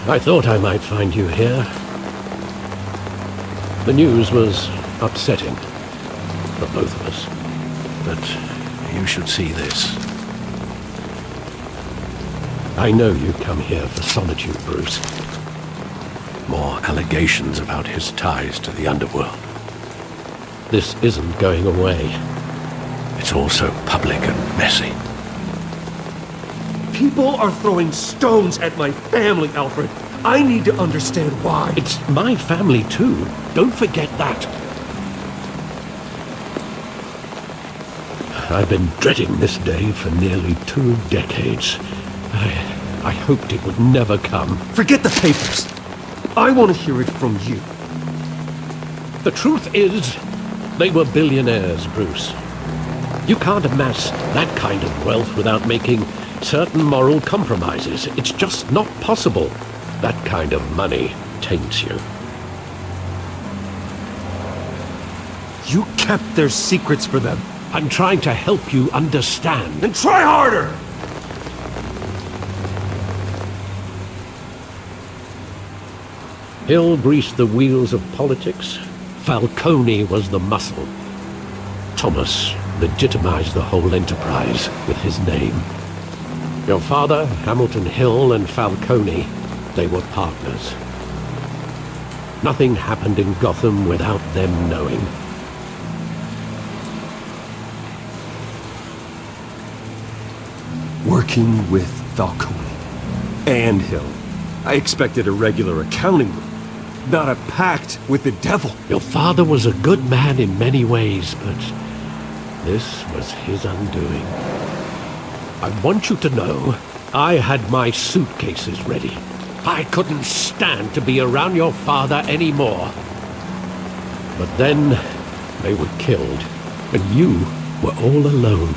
I thought I might find you here. The news was upsetting for both of us. But you should see this. I know you come here for solitude, Bruce. More allegations about his ties to the underworld. This isn't going away. It's all so public and messy. People are throwing stones at my family, Alfred. I need to understand why. It's my family too. Don't forget that. I've been dreading this day for nearly 2 decades. I hoped it would never come. Forget the papers. I want to hear it from you. The truth is, they were billionaires, Bruce. You can't amass that kind of wealth without making certain moral compromises. It's just not possible. That kind of money taints you. You kept their secrets for them. I'm trying to help you understand. Then try harder! Hill greased the wheels of politics. Falcone was the muscle. Thomas legitimized the whole enterprise with his name. Your father, Hamilton Hill, and Falcone, they were partners. Nothing happened in Gotham without them knowing. Working with Falcone and Hill. I expected a regular accounting room. not a pact with the devil. Your father was a good man in many ways, but this was his undoing. I want you to know, I had my suitcases ready. I couldn't stand to be around your father anymore. But then, they were killed, and you were all alone.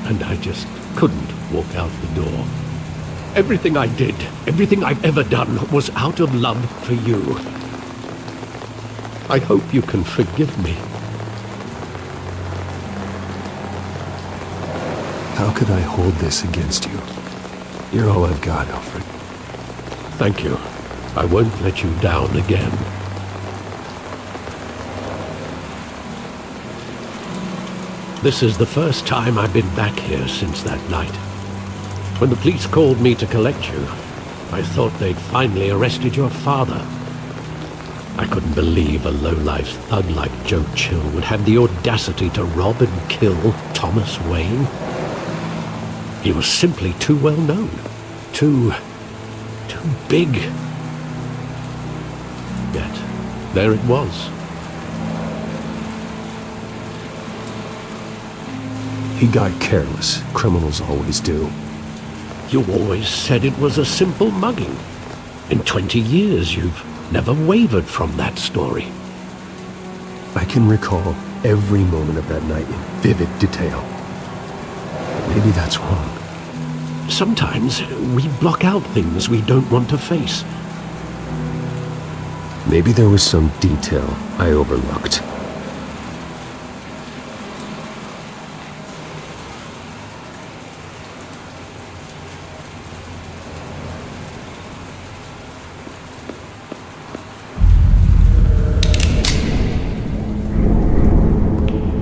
And I just couldn't walk out the door. Everything I did, everything I've ever done, was out of love for you. I hope you can forgive me. How could I hold this against you? You're all I've got, Alfred. Thank you. I won't let you down again. This is the first time I've been back here since that night. When the police called me to collect you, I thought they'd finally arrested your father. I couldn't believe a low-life thug like Joe Chill would have the audacity to rob and kill Thomas Wayne. He was simply too well known. Too big. Yet, there it was. He got careless. Criminals always do. You always said it was a simple mugging. In 20 years, you've never wavered from that story. I can recall every moment of that night in vivid detail. Maybe that's wrong. Sometimes we block out things we don't want to face. Maybe there was some detail I overlooked.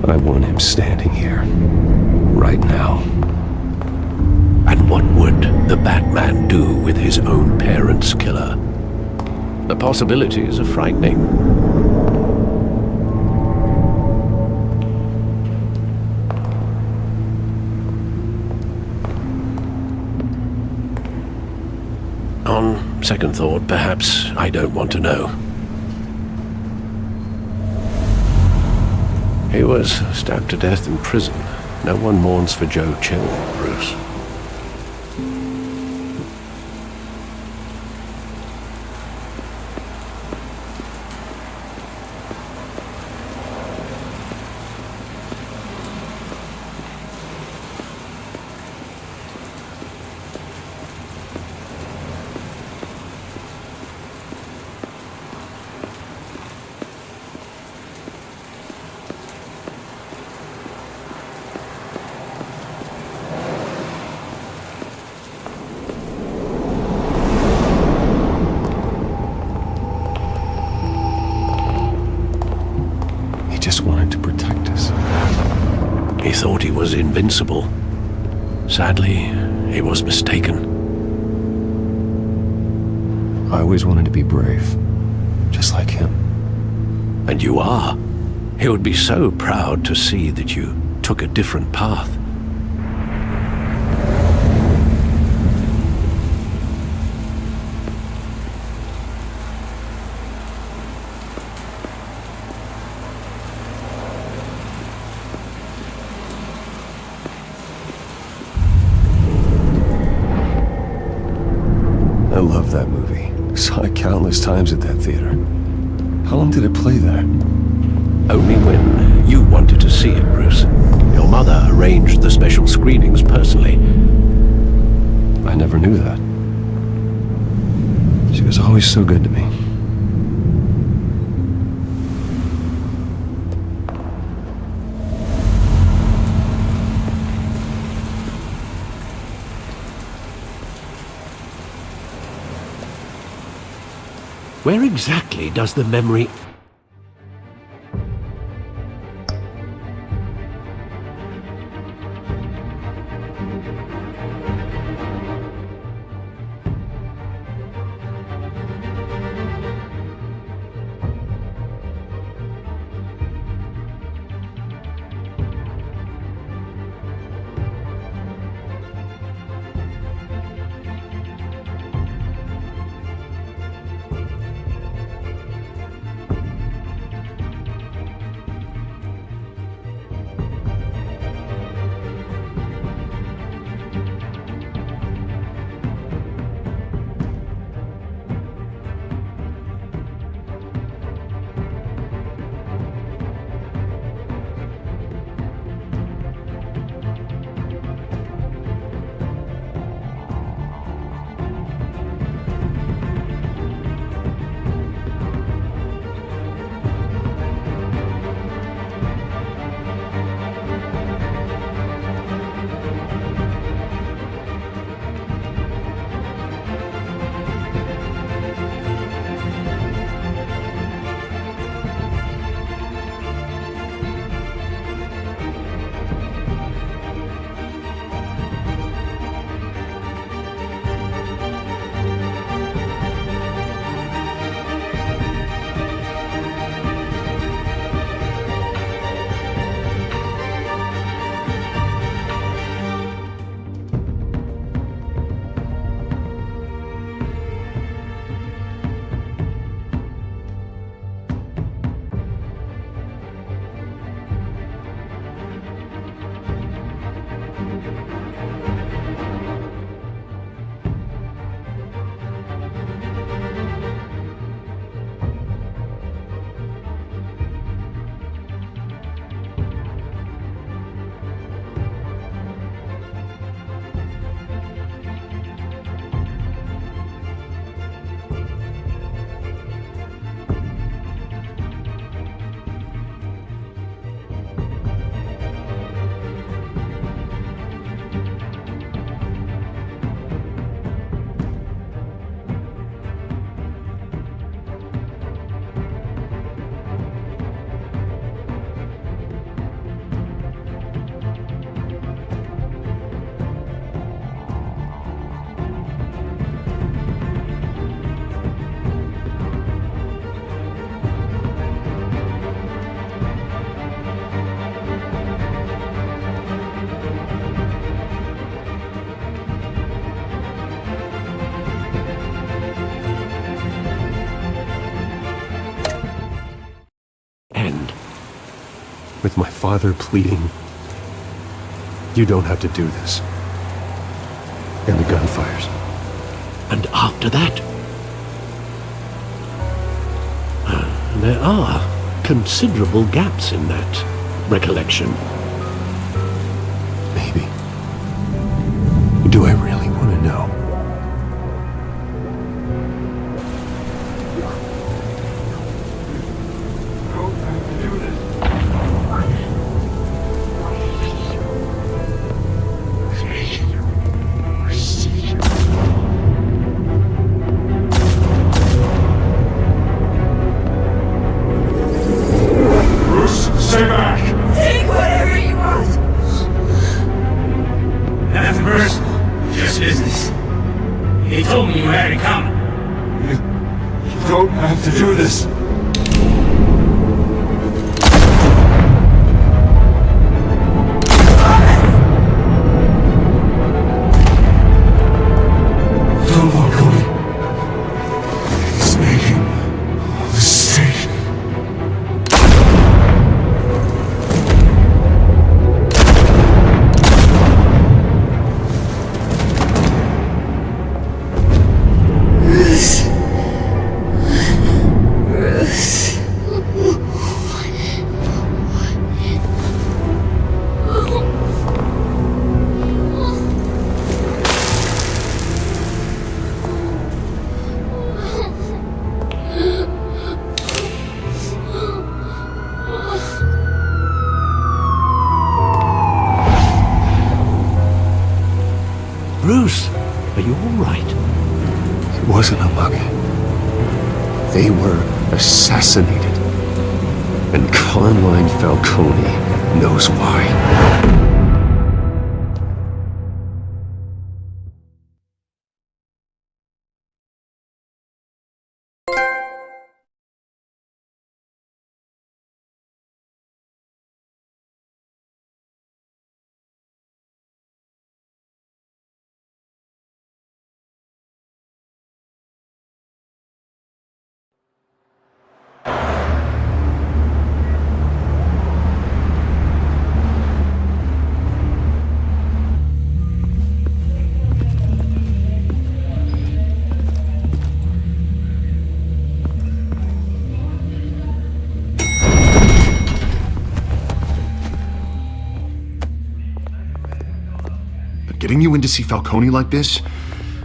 I want him standing here, right now. And what would the Batman do with his own parents' killer? The possibilities are frightening. On second thought, perhaps I don't want to know. He was stabbed to death in prison. No one mourns for Joe Chill, Bruce. Just wanted to protect us. He thought he was invincible. Sadly, he was mistaken. I always wanted to be brave, just like him. And you are. He would be so proud to see that you took a different path. I love that movie. Saw it countless times at that theater. How long did it play there? Only when you wanted to see it, Bruce. Your mother arranged the special screenings personally. I never knew that. She was always so good to me. Where exactly does the memory... with my father pleading, "You don't have to do this." And the gunfires. And after that? There are considerable gaps in that recollection. Maybe. Do I really want to know? Stay back! Take whatever you want! Nothing personal, just business. He told me you had it coming. You don't have to do this. Don't walk away. He's making a mistake. Bruce. Bruce. Bruce, are you all right? It wasn't a mug. They were assassinated. And Carmine Falcone knows why. Getting you in to see Falcone like this,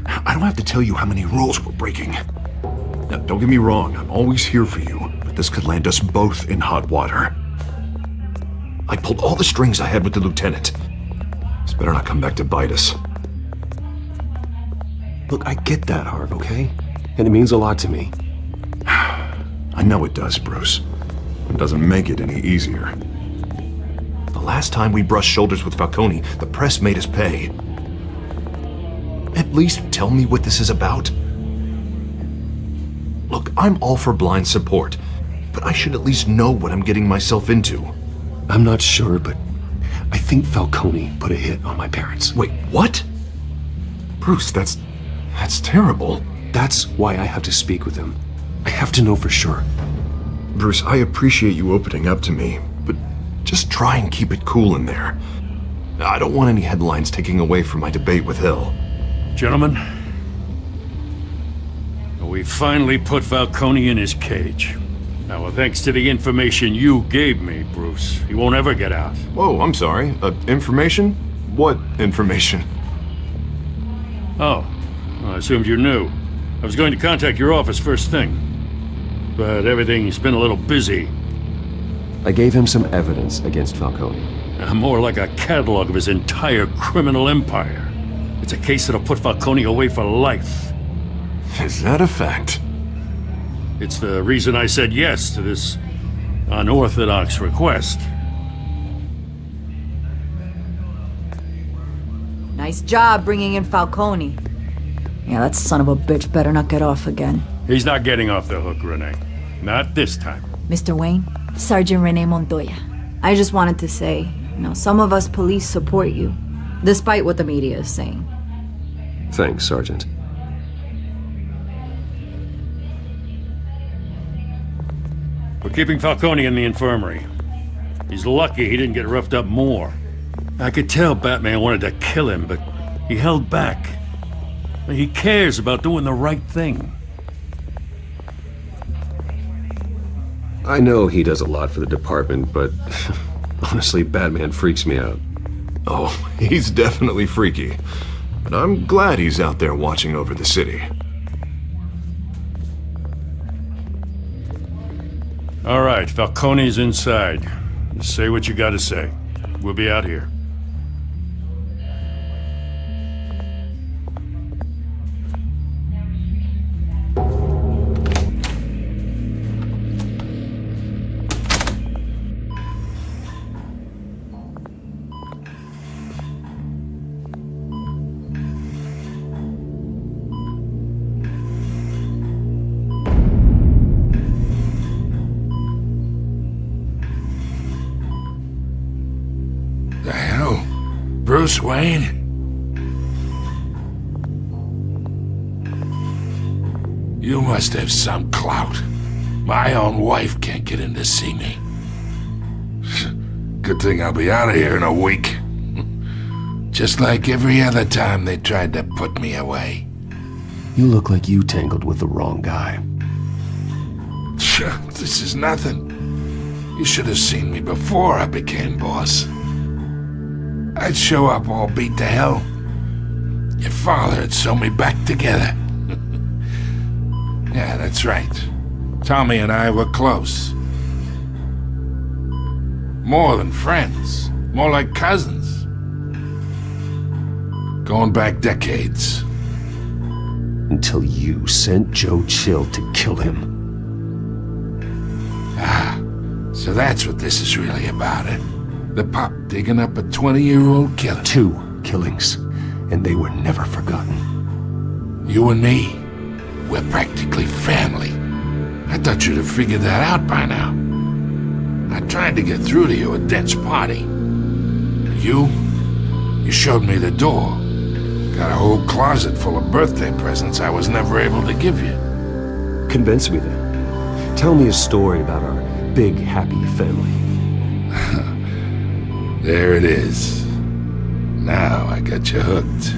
I don't have to tell you how many rules we're breaking. Now, don't get me wrong, I'm always here for you, but this could land us both in hot water. I pulled all the strings I had with the lieutenant. This better not come back to bite us. Look, I get that, Harv, okay? And it means a lot to me. I know it does, Bruce. It doesn't make it any easier. The last time we brushed shoulders with Falcone, the press made us pay. At least tell me what this is about. Look, I'm all for blind support, but I should at least know what I'm getting myself into. I'm not sure, but I think Falcone put a hit on my parents. Wait, what? Bruce, that's terrible. That's why I have to speak with him. I have to know for sure. Bruce, I appreciate you opening up to me, but just try and keep it cool in there. I don't want any headlines taking away from my debate with Hill. Gentlemen, we finally put Falcone in his cage. Now, thanks to the information you gave me, Bruce, he won't ever get out. Whoa, I'm sorry. Information? What information? Oh, well, I assumed you knew. I was going to contact your office first thing, but everything's been a little busy. I gave him some evidence against Falcone. More like a catalog of his entire criminal empire. It's a case that'll put Falcone away for life. Is that a fact? It's the reason I said yes to this unorthodox request. Nice job bringing in Falcone. Yeah, that son of a bitch better not get off again. He's not getting off the hook, Renee. Not this time. Mr. Wayne, Sergeant Renee Montoya. I just wanted to say, some of us police support you, despite what the media is saying. Thanks, Sergeant. We're keeping Falcone in the infirmary. He's lucky he didn't get roughed up more. I could tell Batman wanted to kill him, but he held back. He cares about doing the right thing. I know he does a lot for the department, but honestly, Batman freaks me out. Oh, he's definitely freaky. But I'm glad he's out there watching over the city. All right, Falcone's inside. Say what you gotta say. We'll be out here. The hell? Bruce Wayne? You must have some clout. My own wife can't get in to see me. Good thing I'll be out of here in a week. Just like every other time they tried to put me away. You look like you tangled with the wrong guy. This is nothing. You should have seen me before I became boss. I'd show up all beat to hell. Your father had sewn me back together. Yeah, that's right. Tommy and I were close. More than friends. More like cousins. Going back decades. Until you sent Joe Chill to kill him. Ah, so that's what this is really about, eh? The pop digging up a 20-year-old killer. 2 killings, and they were never forgotten. You and me, we're practically family. I thought you'd have figured that out by now. I tried to get through to you at Dent's party. You showed me the door. Got a whole closet full of birthday presents I was never able to give you. Convince me then. Tell me a story about our big, happy family. There it is. Now I got you hooked.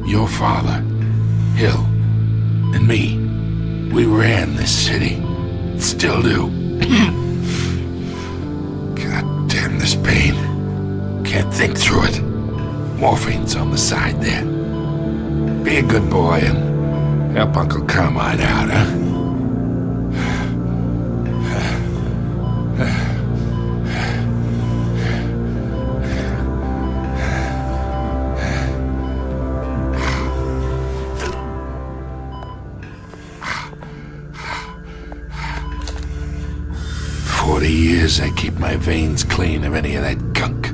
Your father, Hill, and me, we ran this city. Still do. God damn this pain. Can't think through it. Morphine's on the side there. Be a good boy and help Uncle Carmine out, huh? 40 years I keep my veins clean of any of that gunk.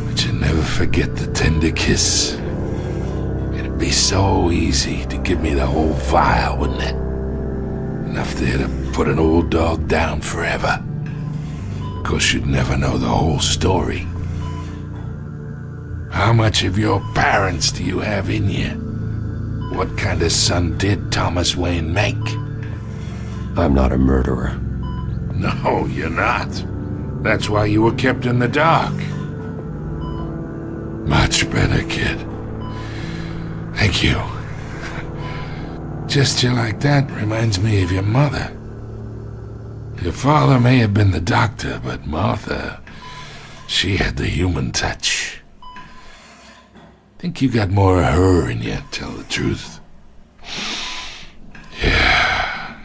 But you never forget the tender kiss. It'd be so easy to give me the whole vial, wouldn't it? Enough there to put an old dog down forever. Of course, you'd never know the whole story. How much of your parents do you have in you? What kind of son did Thomas Wayne make? I'm not a murderer. No, you're not. That's why you were kept in the dark. Much better, kid. Thank you. Gesture like that reminds me of your mother. Your father may have been the doctor, but Martha, she had the human touch. Think you got more of her in you, tell the truth. Yeah.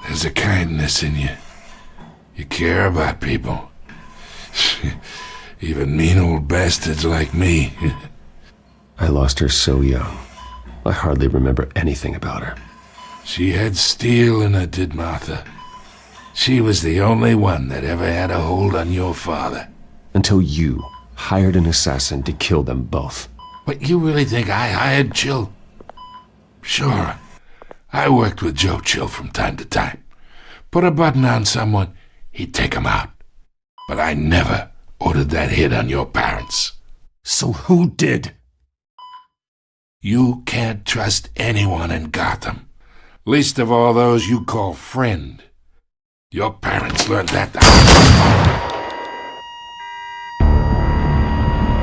There's a kindness in you. You care about people. Even mean old bastards like me. I lost her so young. I hardly remember anything about her. She had steel in her, did Martha. She was the only one that ever had a hold on your father. Until you hired an assassin to kill them both. But you really think I hired Chill? Sure. I worked with Joe Chill from time to time. Put a button on someone, he'd take him out. But I never ordered that hit on your parents. So who did? You can't trust anyone in Gotham. Least of all those you call friend. Your parents learned that.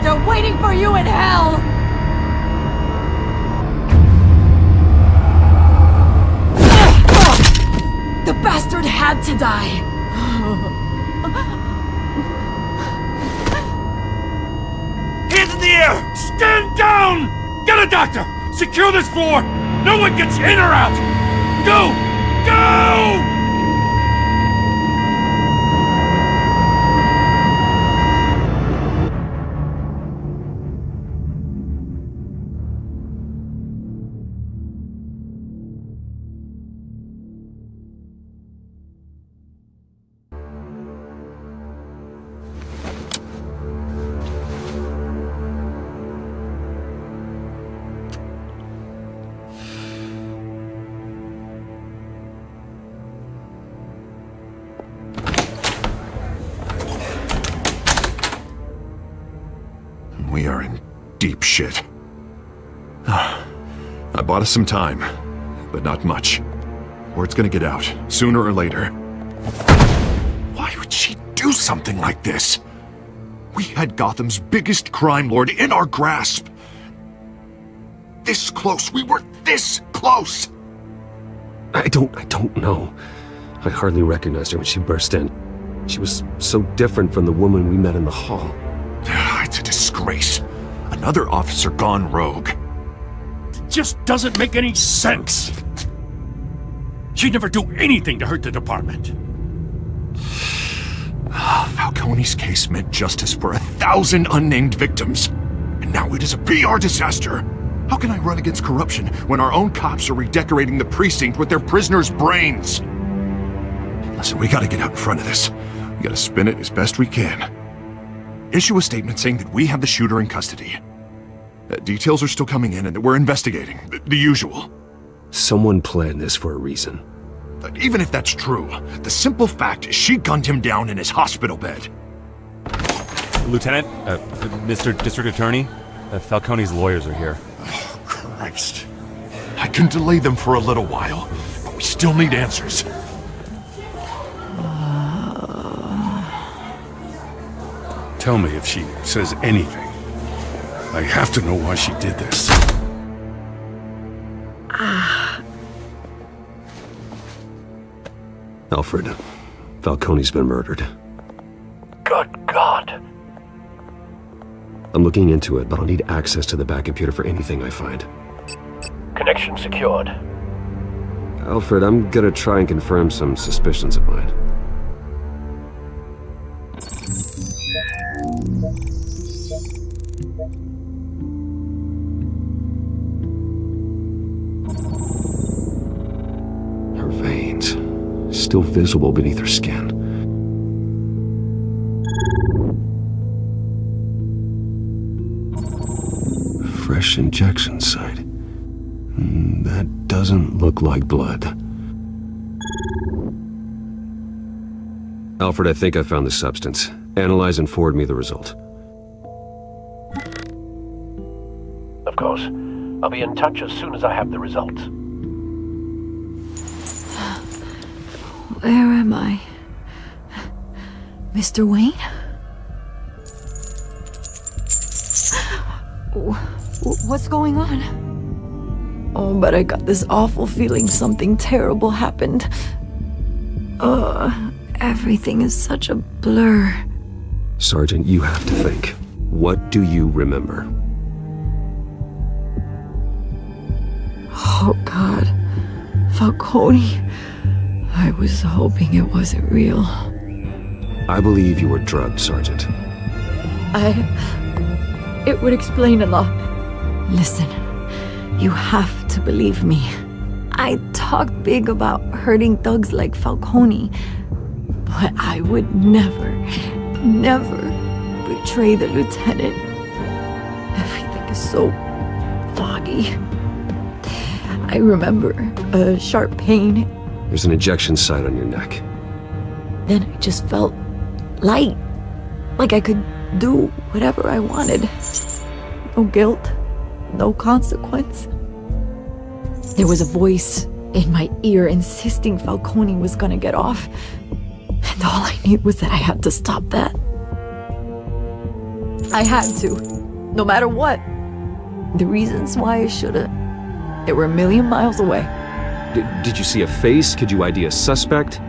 They're waiting for you in hell! The bastard had to die! Hands in the air! Stand down! Get a doctor! Secure this floor! No one gets in or out! Go! Go! We are in deep shit. I bought us some time, but not much. Word's gonna get out, sooner or later. Why would she do something like this? We had Gotham's biggest crime lord in our grasp. This close, we were this close! I don't know. I hardly recognized her when she burst in. She was so different from the woman we met in the hall. It's a disgrace. Another officer gone rogue. It just doesn't make any sense. She'd never do anything to hurt the department. Falcone's case meant justice for 1,000 unnamed victims. And now it is a PR disaster. How can I run against corruption when our own cops are redecorating the precinct with their prisoners' brains? Listen, we gotta get out in front of this. We gotta spin it as best we can. Issue a statement saying that we have the shooter in custody. Details are still coming in and that we're investigating. The usual. Someone planned this for a reason. Even if that's true, the simple fact is she gunned him down in his hospital bed. Lieutenant, Mr. District Attorney, Falcone's lawyers are here. Oh, Christ. I can delay them for a little while, but we still need answers. Tell me if she says anything. I have to know why she did this. Alfred, Falcone's been murdered. Good God. I'm looking into it, but I'll need access to the back computer for anything I find. Connection secured. Alfred, I'm gonna try and confirm some suspicions of mine. Her veins, still visible beneath her skin. Fresh injection site. That doesn't look like blood. Alfred, I think I found the substance. Analyze and forward me the result. Of course. I'll be in touch as soon as I have the results. Where am I? Mr. Wayne? What's going on? Oh, but I got this awful feeling something terrible happened. Everything is such a blur. Sergeant, you have to think. What do you remember? Oh, God. Falcone. I was hoping it wasn't real. I believe you were drugged, Sergeant. It would explain a lot. Listen, you have to believe me. I talked big about hurting thugs like Falcone, but I would never betray the lieutenant. Everything is so foggy. I remember a sharp pain. There's an injection site on your neck. Then I just felt light, like I could do whatever I wanted. No guilt, no consequence. There was a voice in my ear insisting Falcone was gonna get off. And all I knew was that I had to stop that. I had to, no matter what. The reasons why I should've, they were a million miles away. Did you see a face? Could you ID a suspect?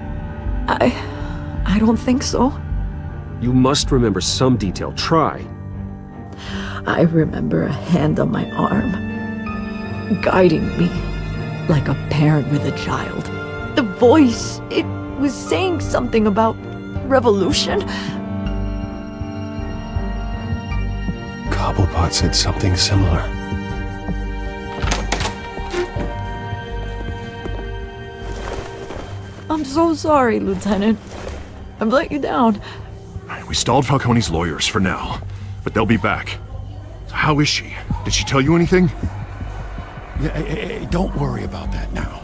I don't think so. You must remember some detail. Try. I remember a hand on my arm, guiding me like a parent with a child. The voice, it was saying something about revolution. Cobblepot said something similar. I'm so sorry, Lieutenant. I've let you down. We stalled Falcone's lawyers for now, but they'll be back. So how is she? Did she tell you anything? Hey, don't worry about that now.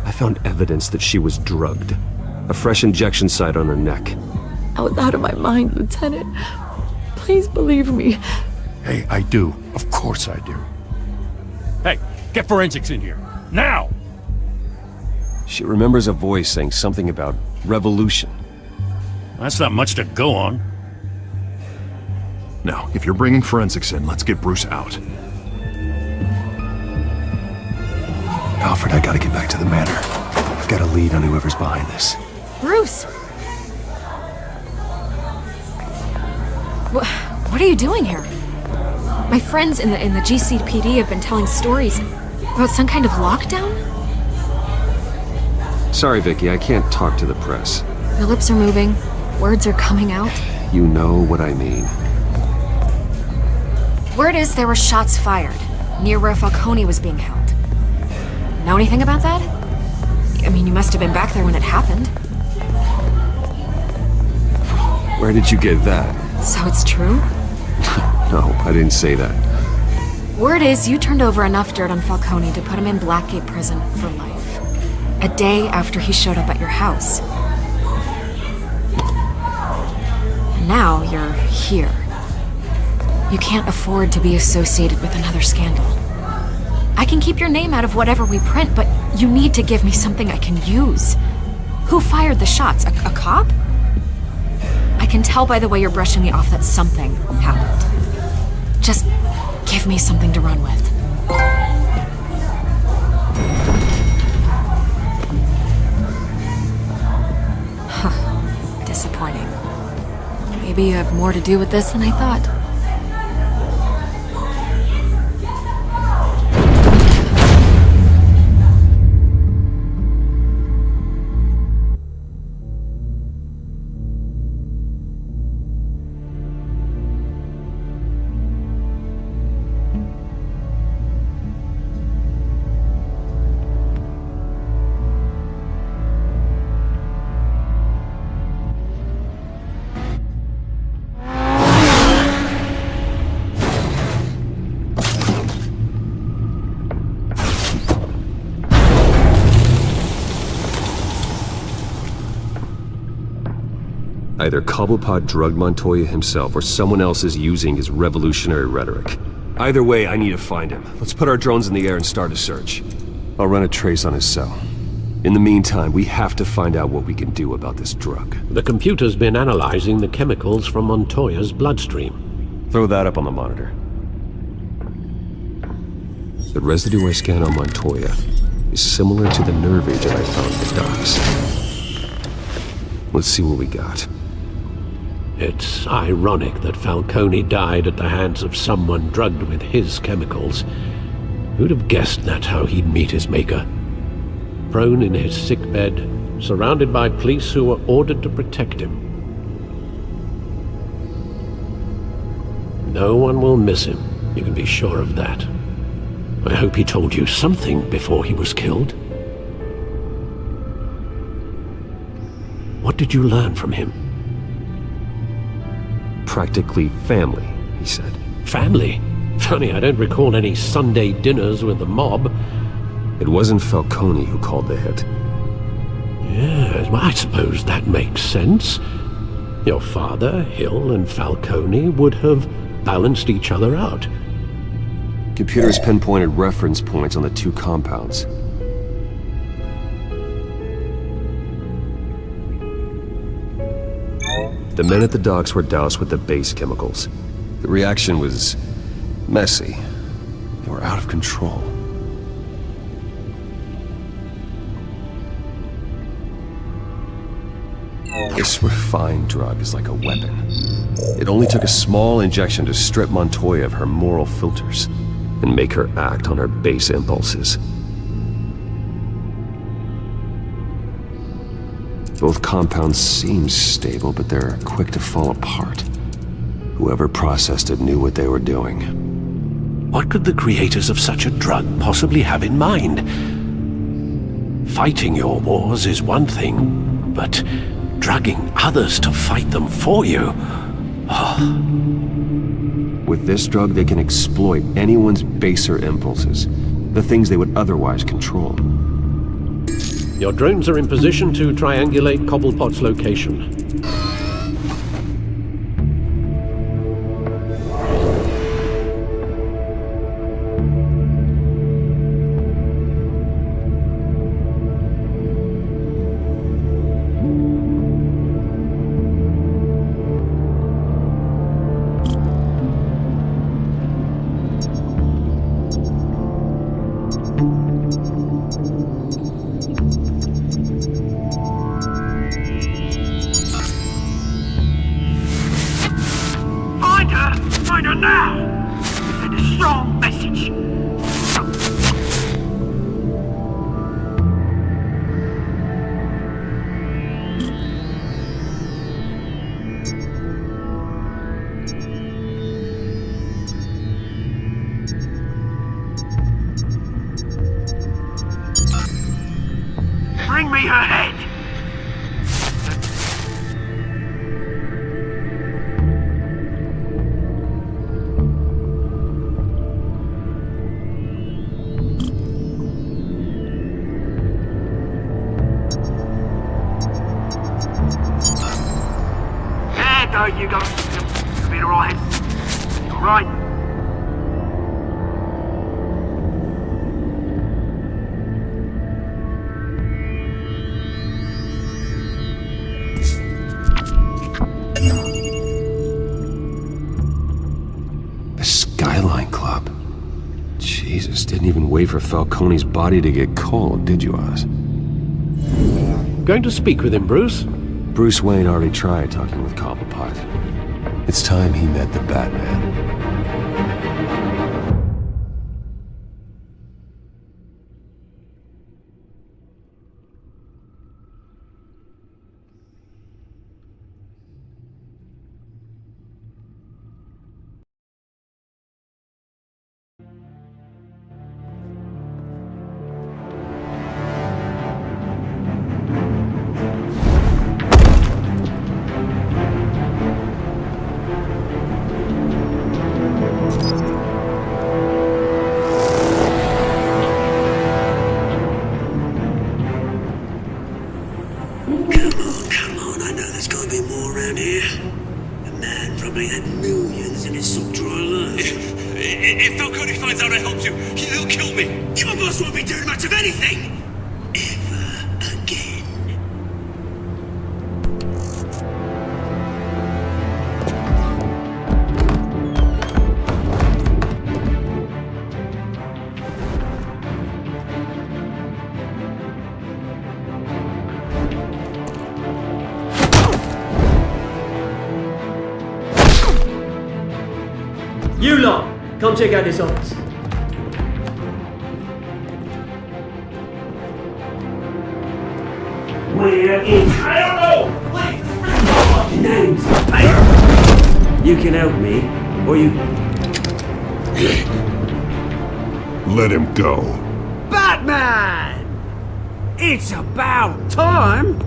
I found evidence that she was drugged. A fresh injection site on her neck. I was out of my mind, Lieutenant. Please believe me. Hey, I do. Of course I do. Hey, get forensics in here. Now! She remembers a voice saying something about revolution. That's not much to go on. Now, if you're bringing forensics in, let's get Bruce out. Alfred, I gotta get back to the manor. I've got a lead on whoever's behind this. Bruce! What are you doing here? My friends in the GCPD have been telling stories about some kind of lockdown? Sorry, Vicky, I can't talk to the press. Your lips are moving, words are coming out. You know what I mean. Word is there were shots fired near where Falcone was being held. Know anything about that? I mean, you must have been back there when it happened. Where did you get that? So it's true? No, I didn't say that. Word is you turned over enough dirt on Falcone to put him in Blackgate Prison for life. A day after he showed up at your house. And now you're here. You can't afford to be associated with another scandal. I can keep your name out of whatever we print, but you need to give me something I can use. Who fired the shots? A cop? I can tell by the way you're brushing me off that something happened. Just give me something to run with. Huh. Disappointing. Maybe you have more to do with this than I thought. Either Cobblepot drugged Montoya himself or someone else is using his revolutionary rhetoric. Either way, I need to find him. Let's put our drones in the air and start a search. I'll run a trace on his cell. In the meantime, we have to find out what we can do about this drug. The computer's been analyzing the chemicals from Montoya's bloodstream. Throw that up on the monitor. The residue I scan on Montoya is similar to the nerve agent I found at the docks. Let's see what we got. It's ironic that Falcone died at the hands of someone drugged with his chemicals. Who'd have guessed that's how he'd meet his maker? Prone in his sickbed, surrounded by police who were ordered to protect him. No one will miss him, you can be sure of that. I hope he told you something before he was killed. What did you learn from him? Practically family, he said. Family? Funny, I don't recall any Sunday dinners with the mob. It wasn't Falcone who called the hit. Yes, well, I suppose that makes sense. Your father, Hill, and Falcone would have balanced each other out. Computers pinpointed reference points on the two compounds. The men at the docks were doused with the base chemicals. The reaction was messy. They were out of control. This refined drug is like a weapon. It only took a small injection to strip Montoya of her moral filters and make her act on her base impulses. Both compounds seem stable, but they're quick to fall apart. Whoever processed it knew what they were doing. What could the creators of such a drug possibly have in mind? Fighting your wars is one thing, but drugging others to fight them for you? Oh. With this drug, they can exploit anyone's baser impulses, the things they would otherwise control. Your drones are in position to triangulate Cobblepot's location. Find her now! Send a strong message. Bring me her head! There you go. You'll be alright. Alright. The Skyline Club. Jesus, didn't even wait for Falcone's body to get cold, did you, Oz? Going to speak with him, Bruce? Bruce Wayne already tried talking with Cobblepot. It's time he met the Batman. If Falcone finds out I helped you, he'll kill me. Your boss won't be doing much of anything. Ever again. You lot, come check out this office. We're in. I don't know. Wait. Names. You can help me, or you. Let him go. Batman! It's about time.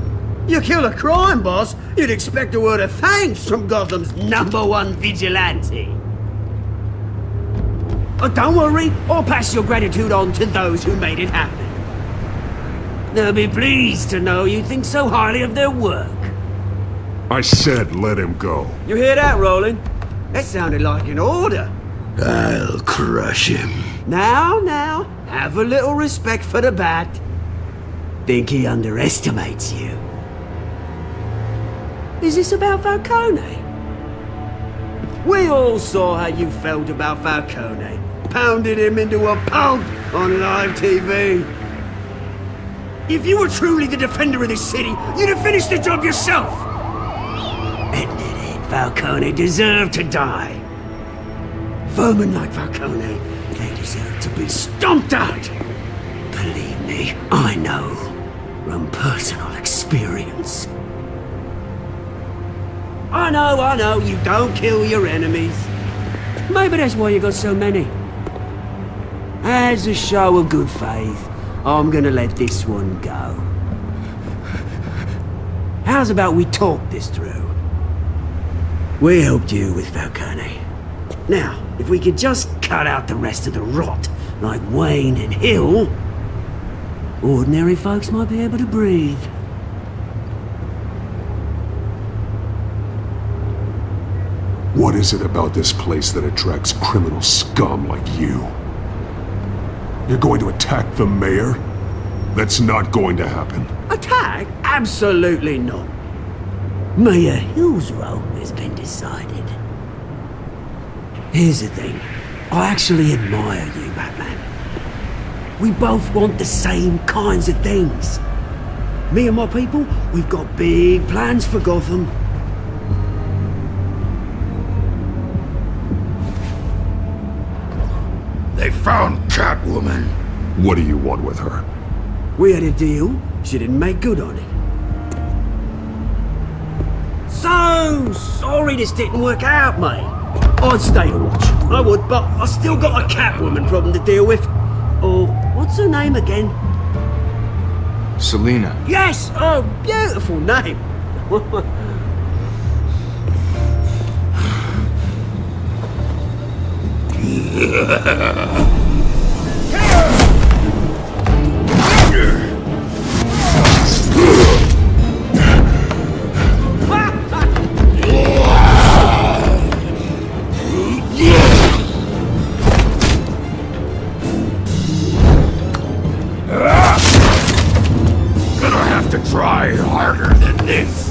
You kill a crime boss, you'd expect a word of thanks from Gotham's #1 vigilante. But don't worry, I'll pass your gratitude on to those who made it happen. They'll be pleased to know you think so highly of their work. I said let him go. You hear that, Roland? That sounded like an order. I'll crush him. Now, have a little respect for the Bat. Think he underestimates you. Is this about Falcone? We all saw how you felt about Falcone. Pounded him into a pulp on live TV. If you were truly the defender of this city, you'd have finished the job yourself. Admit it, Falcone deserved to die. Vermin like Falcone, they deserve to be stomped out. Believe me, I know from personal experience. I know, you don't kill your enemies. Maybe that's why you got so many. As a show of good faith, I'm gonna let this one go. How's about we talk this through? We helped you with Falcone. Now, if we could just cut out the rest of the rot, like Wayne and Hill, ordinary folks might be able to breathe. What is it about this place that attracts criminal scum like you? You're going to attack the mayor? That's not going to happen. Attack? Absolutely not. Mayor Hill's role has been decided. Here's the thing. I actually admire you, Batman. We both want the same kinds of things. Me and my people, we've got big plans for Gotham. They found Catwoman. What do you want with her? We had a deal. She didn't make good on it. So sorry this didn't work out, mate. I'd stay to watch. I would, but I still got a Catwoman problem to deal with. Oh, what's her name again? Selina. Yes! Oh, beautiful name. Gonna have to try harder than this.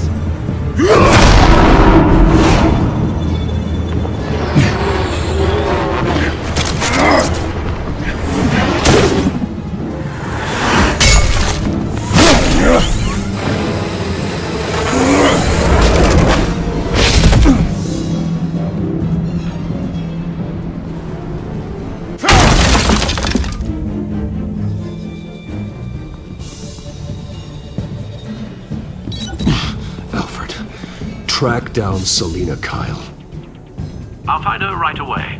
Track down Selina Kyle. I'll find her right away.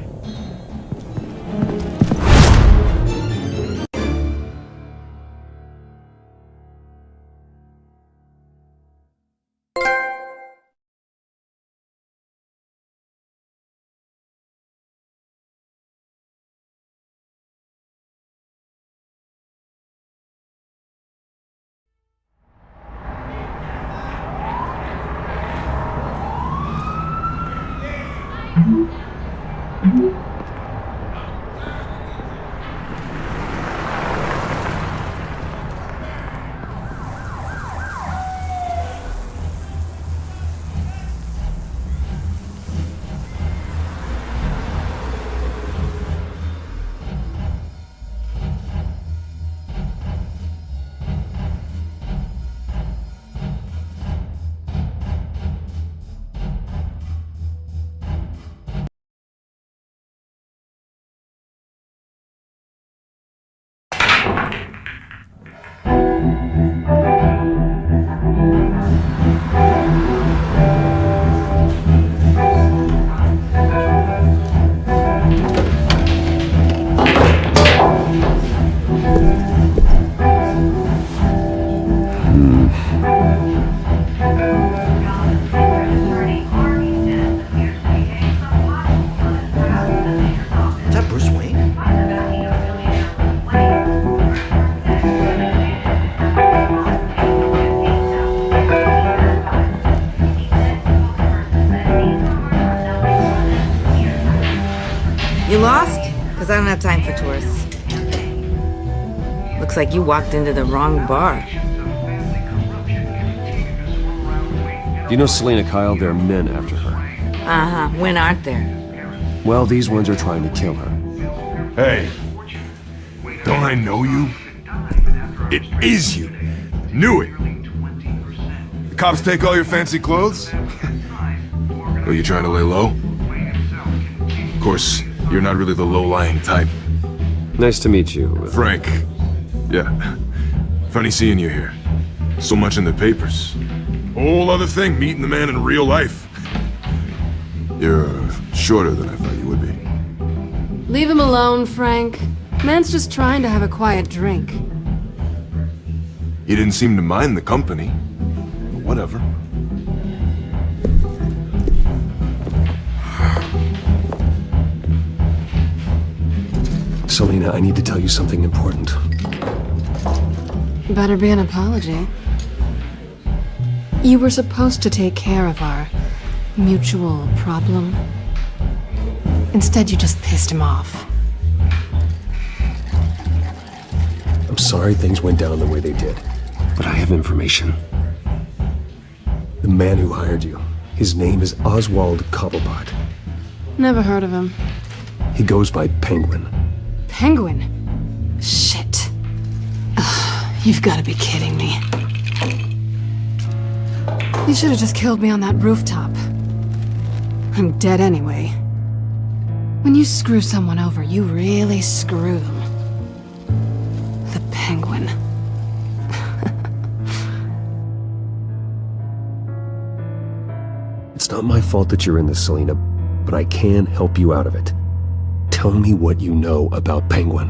Looks like you walked into the wrong bar. Do you know Selena Kyle? There are men after her. Uh-huh. When aren't there? Well, these ones are trying to kill her. Hey, don't I know you? It is you. Knew it. The cops take all your fancy clothes? Are you trying to lay low? Of course, you're not really the low-lying type. Nice to meet you. Frank. Yeah. Funny seeing you here. So much in the papers. Whole other thing, meeting the man in real life. You're shorter than I thought you would be. Leave him alone, Frank. Man's just trying to have a quiet drink. He didn't seem to mind the company. But whatever. Selena, I need to tell you something important. Better be an apology. You were supposed to take care of our mutual problem. Instead, you just pissed him off. I'm sorry things went down the way they did, but I have information. The man who hired you, his name is Oswald Cobblepot. Never heard of him. He goes by Penguin. Penguin? Shit. Ugh, you've got to be kidding me. You should have just killed me on that rooftop. I'm dead anyway. When you screw someone over, you really screw them. The Penguin. It's not my fault that you're in this, Selena, but I can help you out of it. Tell me what you know about Penguin.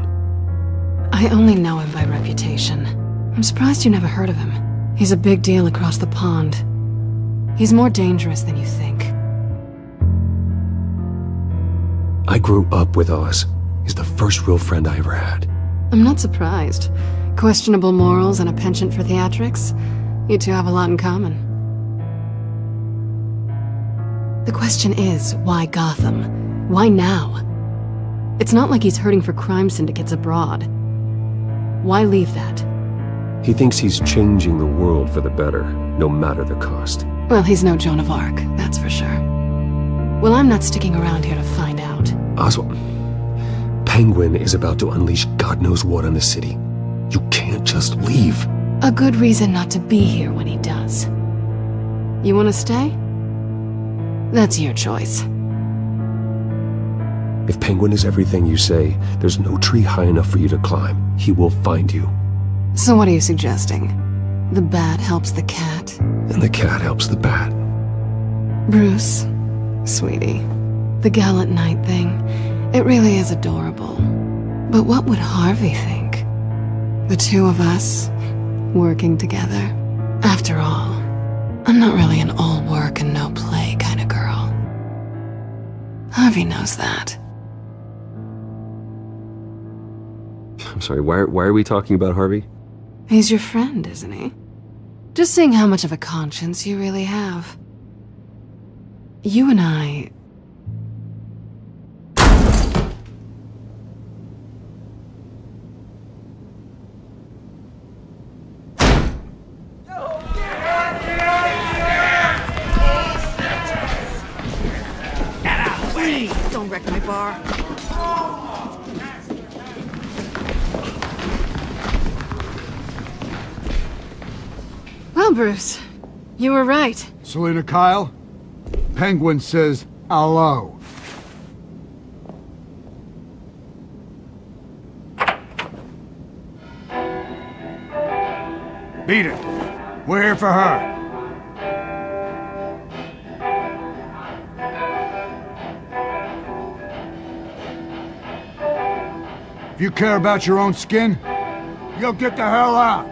I only know him by reputation. I'm surprised you never heard of him. He's a big deal across the pond. He's more dangerous than you think. I grew up with Oz. He's the first real friend I ever had. I'm not surprised. Questionable morals and a penchant for theatrics. You two have a lot in common. The question is, why Gotham? Why now? It's not like he's hurting for crime syndicates abroad. Why leave that? He thinks he's changing the world for the better, no matter the cost. Well, he's no Joan of Arc, that's for sure. Well, I'm not sticking around here to find out. Oswald, Penguin is about to unleash God knows what on the city. You can't just leave. A good reason not to be here when he does. You want to stay? That's your choice. If Penguin is everything you say, there's no tree high enough for you to climb. He will find you. So what are you suggesting? The bat helps the cat? And the cat helps the bat. Bruce, sweetie, the gallant knight thing, it really is adorable. But what would Harvey think? The two of us, working together. After all, I'm not really an all work and no play kind of girl. Harvey knows that. I'm sorry, why are we talking about Harvey? He's your friend, isn't he? Just seeing how much of a conscience you really have. You and I... Please, don't wreck my bar. Well, Bruce, you were right. Selena Kyle, Penguin says hello. Beat it. We're here for her. If you care about your own skin, you'll get the hell out.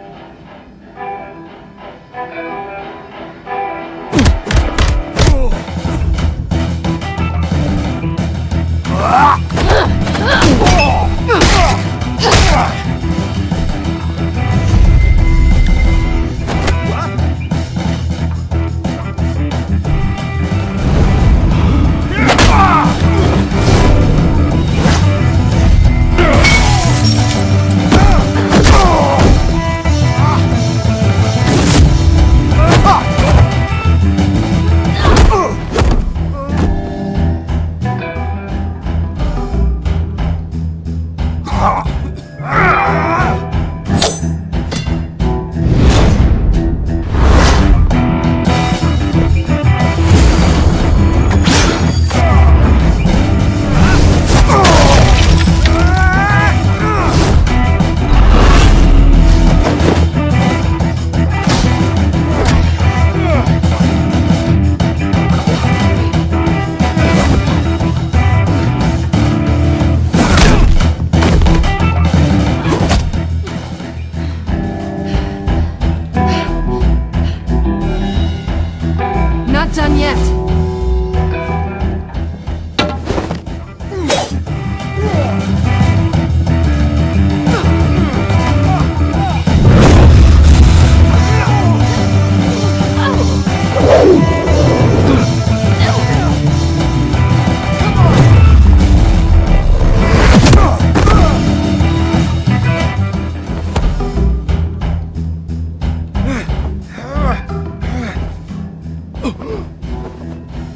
left.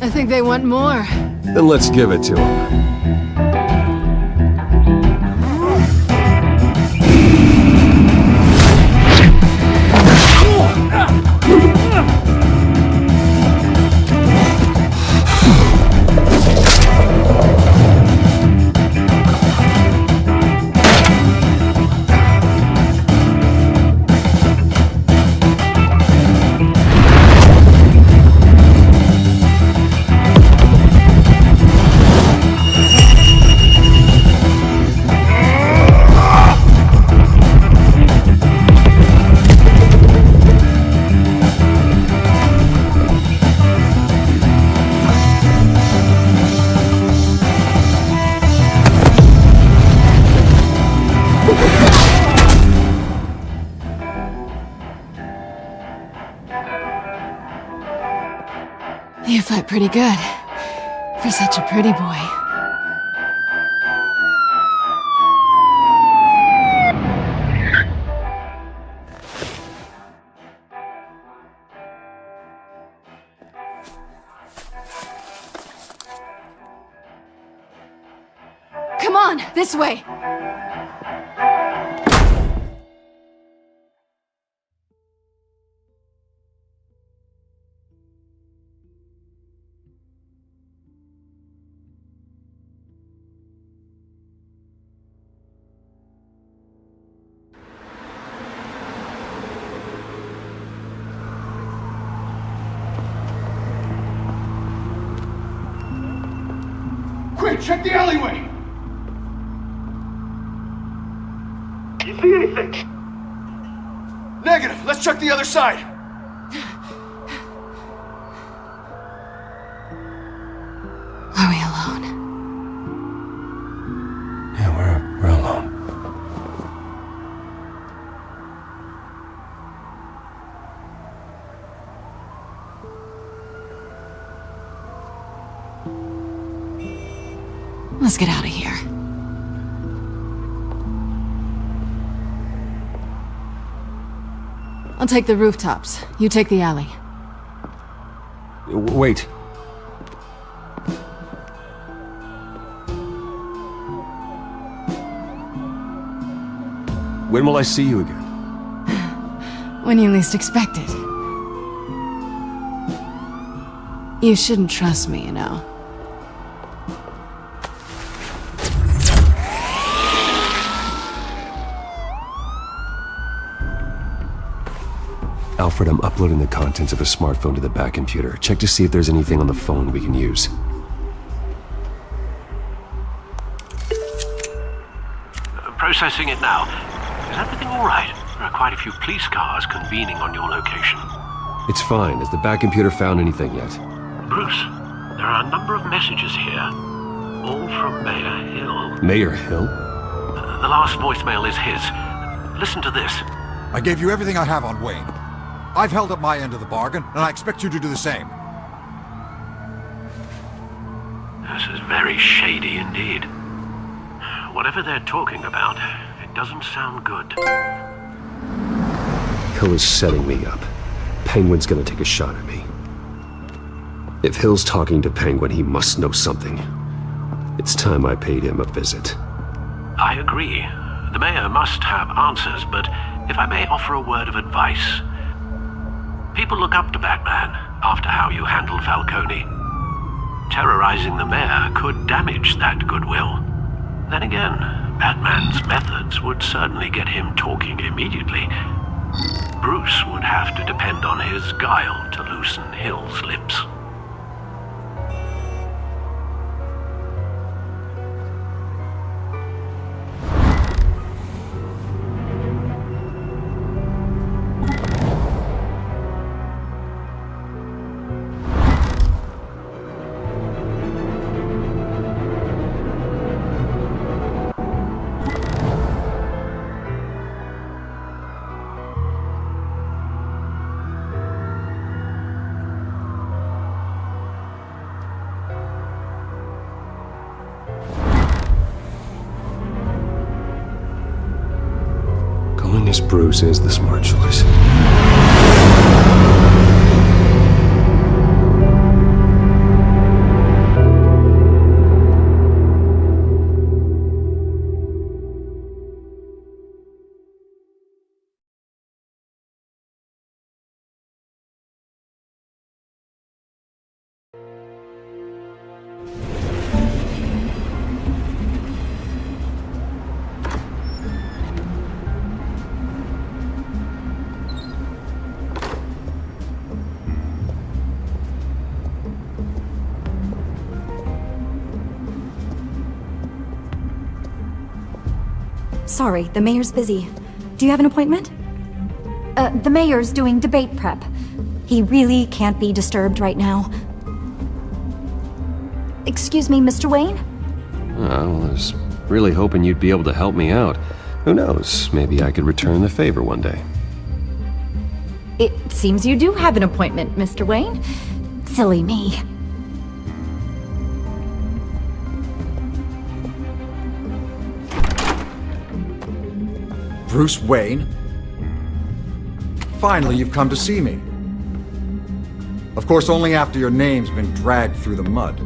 I think they want more. Then let's give it to him. You fight pretty good. For such a pretty boy. Come on, this way! Quick, check the alleyway! You see anything? Negative. Let's check the other side. Are we alone? Yeah, we're alone. Let's get out of here. I'll take the rooftops. You take the alley. Wait. When will I see you again? When you least expect it. You shouldn't trust me, you know. Alfred, I'm uploading the contents of a smartphone to the back computer. Check to see if there's anything on the phone we can use. Processing it now. Is everything all right? There are quite a few police cars convening on your location. It's fine. Has the back computer found anything yet? Bruce, there are a number of messages here. All from Mayor Hill. Mayor Hill? The last voicemail is his. Listen to this. I gave you everything I have on Wayne. I've held up my end of the bargain, and I expect you to do the same. This is very shady indeed. Whatever they're talking about, it doesn't sound good. Hill is setting me up. Penguin's gonna take a shot at me. If Hill's talking to Penguin, he must know something. It's time I paid him a visit. I agree. The mayor must have answers, but if I may offer a word of advice. People look up to Batman after how you handled Falcone. Terrorizing the mayor could damage that goodwill. Then again, Batman's methods would certainly get him talking immediately. Bruce would have to depend on his guile to loosen Hill's lips. guess Bruce is the smart choice. Sorry, the mayor's busy. Do you have an appointment? The mayor's doing debate prep. He really can't be disturbed right now. Excuse me, Mr. Wayne? I was really hoping you'd be able to help me out. Who knows, maybe I could return the favor one day. It seems you do have an appointment, Mr. Wayne. Silly me. Bruce Wayne? Finally, you've come to see me. Of course, only after your name's been dragged through the mud.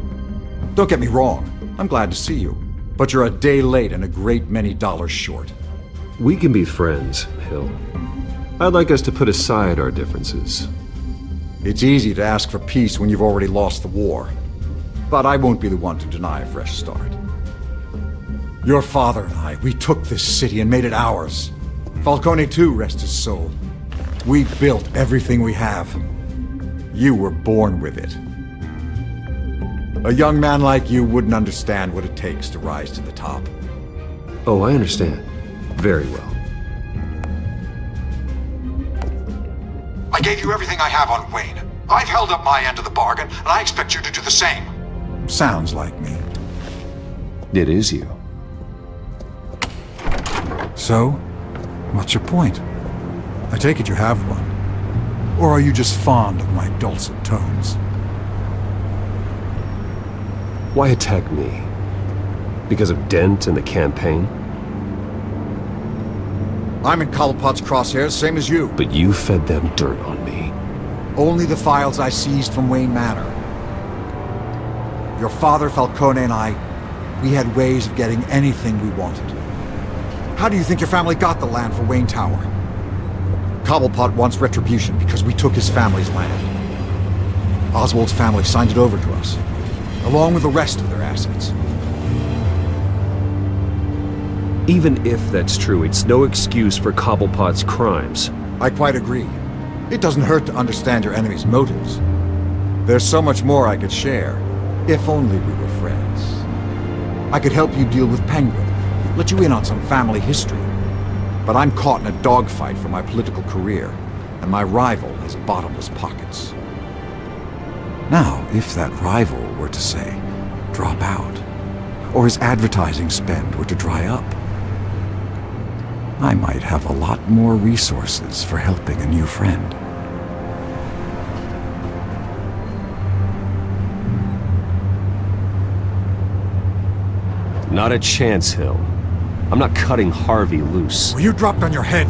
Don't get me wrong, I'm glad to see you. But you're a day late and a great many dollars short. We can be friends, Hill. I'd like us to put aside our differences. It's easy to ask for peace when you've already lost the war. But I won't be the one to deny a fresh start. Your father and I, we took this city and made it ours. Falcone too, rest his soul. We built everything we have. You were born with it. A young man like you wouldn't understand what it takes to rise to the top. Oh, I understand. Very well. I gave you everything I have on Wayne. I've held up my end of the bargain, and I expect you to do the same. Sounds like me. It is you. So, what's your point? I take it you have one. Or are you just fond of my dulcet tones? Why attack me? Because of Dent and the campaign? I'm in Cobblepot's crosshairs, same as you. But you fed them dirt on me. Only the files I seized from Wayne Manor. Your father, Falcone, and I, we had ways of getting anything we wanted. How do you think your family got the land for Wayne Tower? Cobblepot wants retribution because we took his family's land. Oswald's family signed it over to us, along with the rest of their assets. Even if that's true, it's no excuse for Cobblepot's crimes. I quite agree. It doesn't hurt to understand your enemy's motives. There's so much more I could share, if only we were friends. I could help you deal with Penguin, let you in on some family history. But I'm caught in a dogfight for my political career, and my rival has bottomless pockets. Now, if that rival were to say, drop out, or his advertising spend were to dry up, I might have a lot more resources for helping a new friend. Not a chance, Hill. I'm not cutting Harvey loose. Well, you dropped on your head.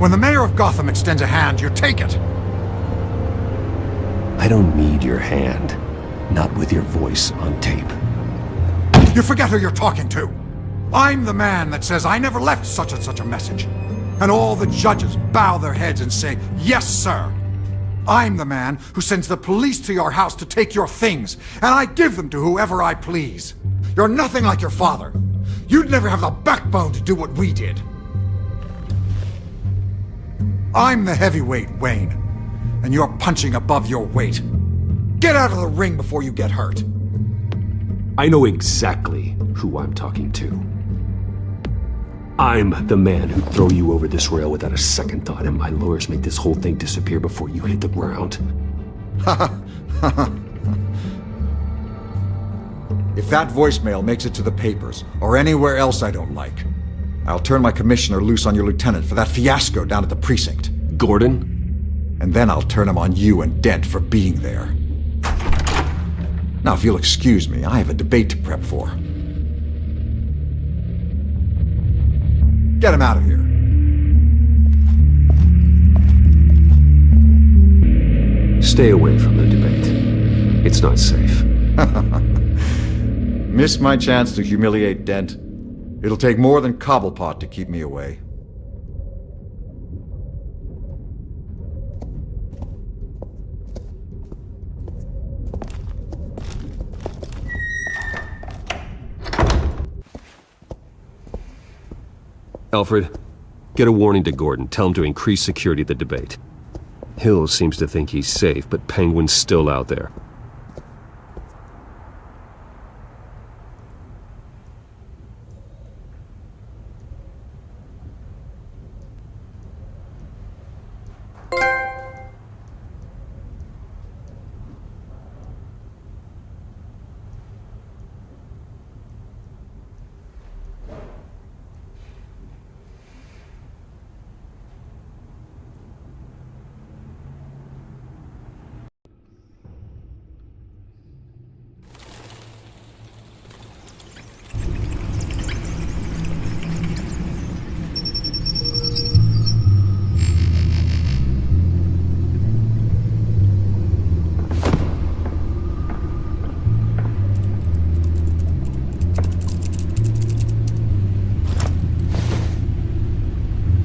When the mayor of Gotham extends a hand, you take it. I don't need your hand. Not with your voice on tape. You forget who you're talking to. I'm the man that says I never left such and such a message. And all the judges bow their heads and say, yes, sir. I'm the man who sends the police to your house to take your things, and I give them to whoever I please. You're nothing like your father. You'd never have the backbone to do what we did. I'm the heavyweight, Wayne, and you're punching above your weight. Get out of the ring before you get hurt. I know exactly who I'm talking to. I'm the man who'd throw you over this rail without a second thought, and my lawyers make this whole thing disappear before you hit the ground. If that voicemail makes it to the papers, or anywhere else I don't like, I'll turn my commissioner loose on your lieutenant for that fiasco down at the precinct. Gordon? And then I'll turn him on you and Dent for being there. Now, if you'll excuse me, I have a debate to prep for. Get him out of here. Stay away from the debate. It's not safe. Missed my chance to humiliate Dent. It'll take more than Cobblepot to keep me away. Alfred, get a warning to Gordon. Tell him to increase security at the debate. Hill seems to think he's safe, but Penguin's still out there.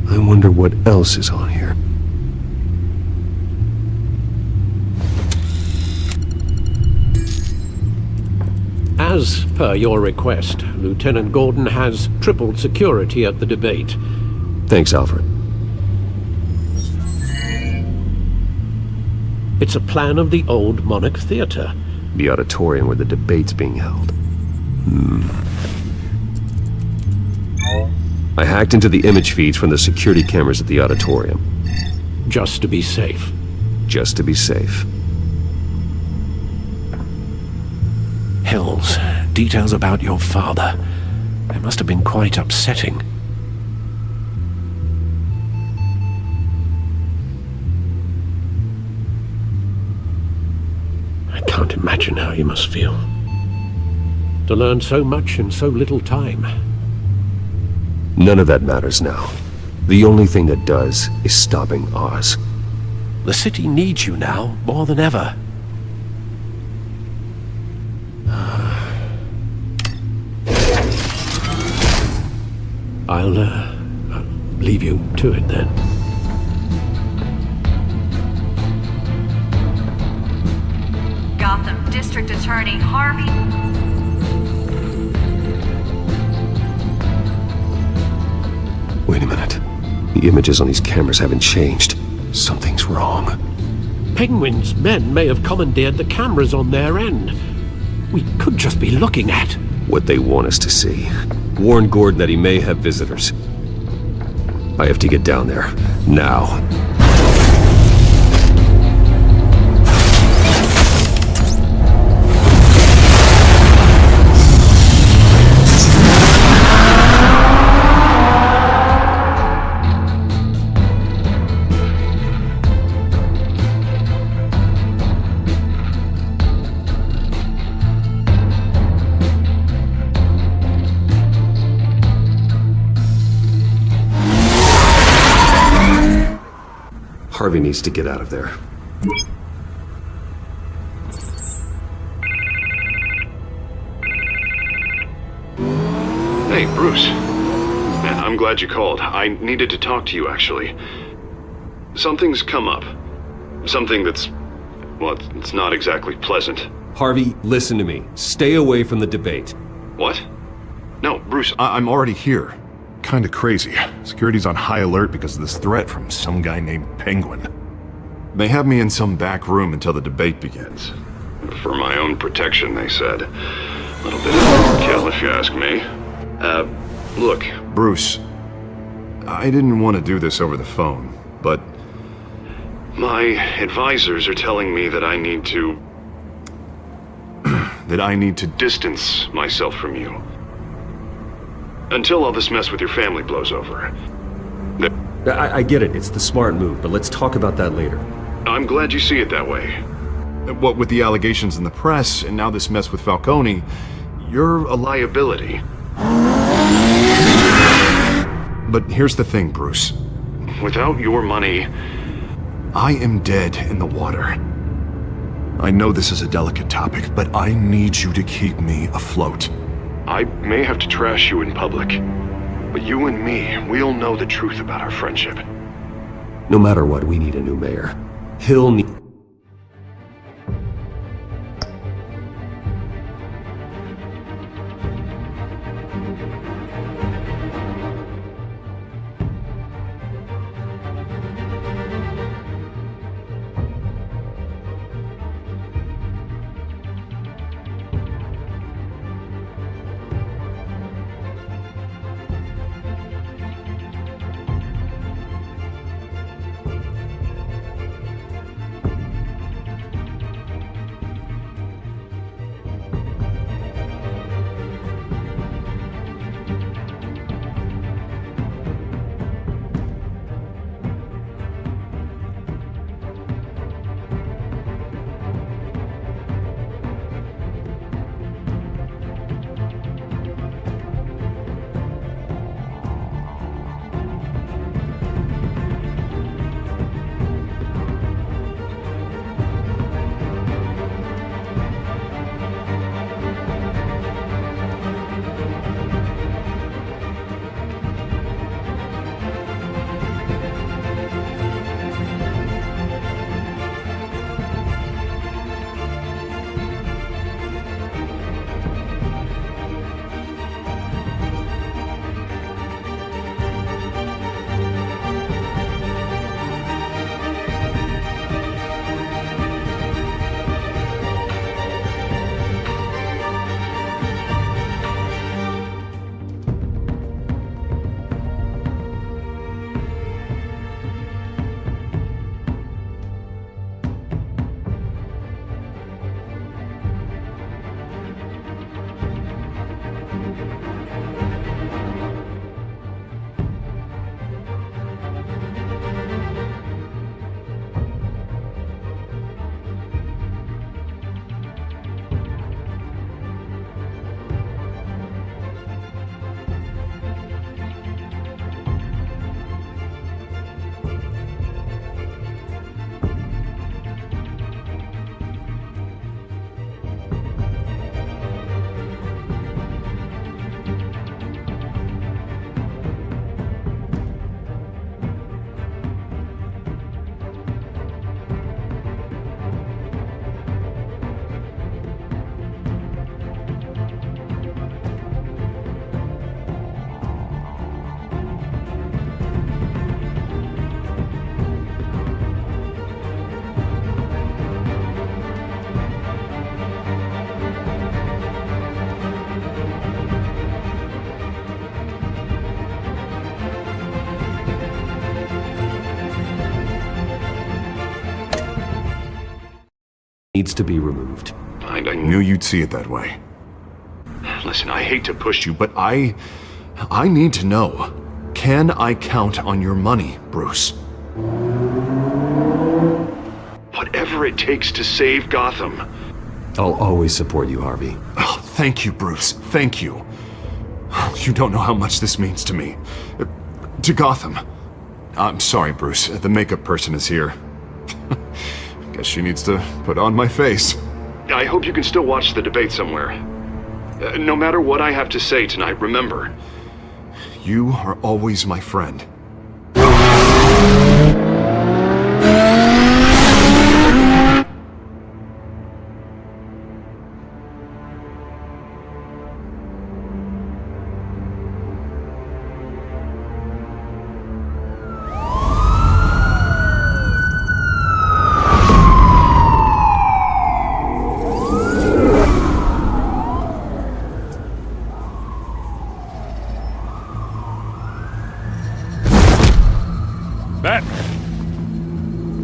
I wonder what else is on here. As per your request, Lieutenant Gordon has tripled security at the debate. Thanks, Alfred. It's a plan of the old Monarch Theater. The auditorium where the debate's being held. I hacked into the image feeds from the security cameras at the auditorium. Just to be safe. Just to be safe. Hills, details about your father. They must have been quite upsetting. I can't imagine how you must feel. To learn so much in so little time. None of that matters now. The only thing that does is stopping Oz. The city needs you now, more than ever. I'll leave you to it then. Gotham District Attorney Harvey. Wait a minute. The images on these cameras haven't changed. Something's wrong. Penguin's men may have commandeered the cameras on their end. We could just be looking at what they want us to see. Warn Gordon that he may have visitors. I have to get down there. Now. Harvey needs to get out of there. Hey, Bruce. Man, I'm glad you called. I needed to talk to you, actually. Something's come up. Something that's... well, it's not exactly pleasant. Harvey, listen to me. Stay away from the debate. What? No, Bruce, I'm already here. Kinda crazy. Security's on high alert because of this threat from some guy named Penguin. They have me in some back room until the debate begins. For my own protection, they said. A little bit of overkill, if you ask me. Look, Bruce, I didn't want to do this over the phone, but my advisors are telling me that I need to... that I need to distance myself from you. Until all this mess with your family blows over. I get it. It's the smart move, but let's talk about that later. I'm glad you see it that way. What with the allegations in the press, and now this mess with Falcone, you're a liability. But here's the thing, Bruce. Without your money, I am dead in the water. I know this is a delicate topic, but I need you to keep me afloat. I may have to trash you in public, but you and me, we'll know the truth about our friendship. No matter what, we need a new mayor. He'll need... needs to be removed. I knew you'd see it that way. Listen, I hate to push you, but I need to know. Can I count on your money, Bruce? Whatever it takes to save Gotham. I'll always support you, Harvey. Oh, thank you, Bruce. Thank you. You don't know how much this means to me. To Gotham. I'm sorry, Bruce. The makeup person is here. Guess she needs to put on my face. I hope you can still watch the debate somewhere. No matter what I have to say tonight, remember, you are always my friend.